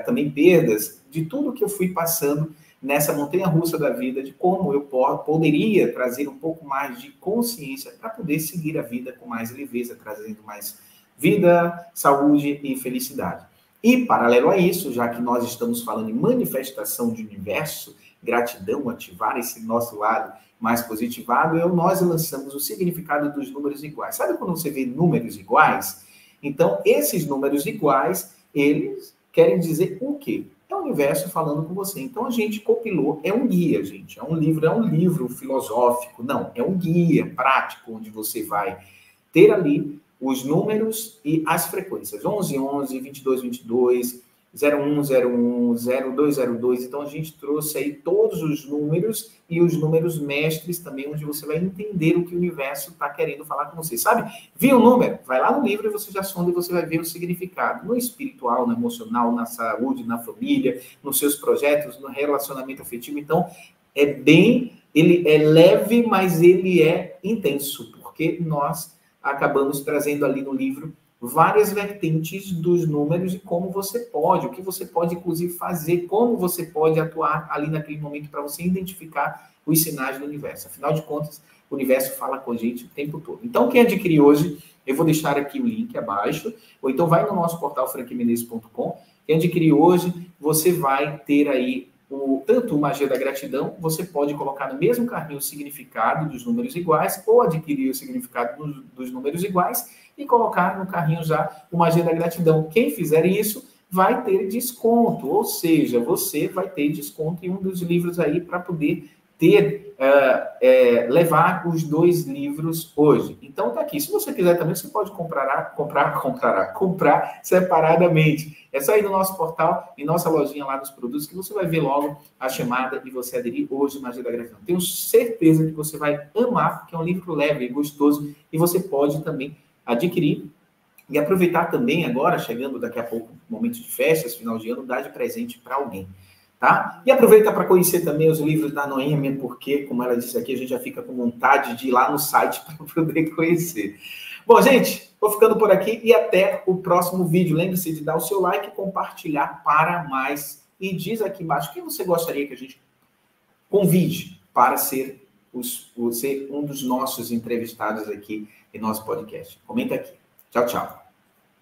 também perdas, de tudo que eu fui passando nessa montanha-russa da vida, de como eu poderia trazer um pouco mais de consciência para poder seguir a vida com mais leveza, trazendo mais vida, saúde e felicidade. E, paralelo a isso, já que nós estamos falando em manifestação de universo, gratidão, ativar esse nosso lado mais positivado, nós lançamos o significado dos números iguais. Sabe quando você vê números iguais? Então, esses números iguais, eles querem dizer o quê? É o universo falando com você. Então, a gente compilou, é um guia, gente. É um livro filosófico. Não, é um guia prático, onde você vai ter ali os números e as frequências. 11, 11, 22, 22, 01, 01, 02, 02. Então, a gente trouxe aí todos os números e os números mestres também, onde você vai entender o que o universo está querendo falar com você. Sabe? Viu o número? Vai lá no livro e você já sonda e você vai ver o significado. No espiritual, no emocional, na saúde, na família, nos seus projetos, no relacionamento afetivo. Então, ele é leve, mas ele é intenso, porque nós acabamos trazendo ali no livro várias vertentes dos números e como você pode, o que você pode, inclusive, fazer, como você pode atuar ali naquele momento para você identificar os sinais do universo. Afinal de contas, o universo fala com a gente o tempo todo. Então, quem adquirir hoje, eu vou deixar aqui o link abaixo, ou então vai no nosso portal franquimenezes.com. Quem adquirir hoje, você vai ter aí tanto o Magia da Gratidão, você pode colocar no mesmo carrinho o significado dos números iguais, ou adquirir o significado dos números iguais e colocar no carrinho já o Magia da Gratidão. Quem fizer isso vai ter desconto, ou seja, você vai ter desconto em um dos livros aí para poder levar os 2 livros hoje. Então tá aqui. Se você quiser também, você pode comprar separadamente. É só ir no nosso portal, em nossa lojinha lá dos produtos, que você vai ver logo a chamada e você aderir hoje Magia da Gratidão. Tenho certeza que você vai amar, porque é um livro leve e gostoso, e você pode também adquirir e aproveitar também agora, chegando daqui a pouco, momento de festas, final de ano, dar de presente para alguém. Tá? E aproveita para conhecer também os livros da Noêmia, porque, como ela disse aqui, a gente já fica com vontade de ir lá no site para poder conhecer. Bom, gente, vou ficando por aqui e até o próximo vídeo. Lembre-se de dar o seu like e compartilhar para mais. E diz aqui embaixo quem você gostaria que a gente convide para ser um dos nossos entrevistados aqui em nosso podcast. Comenta aqui. Tchau, tchau.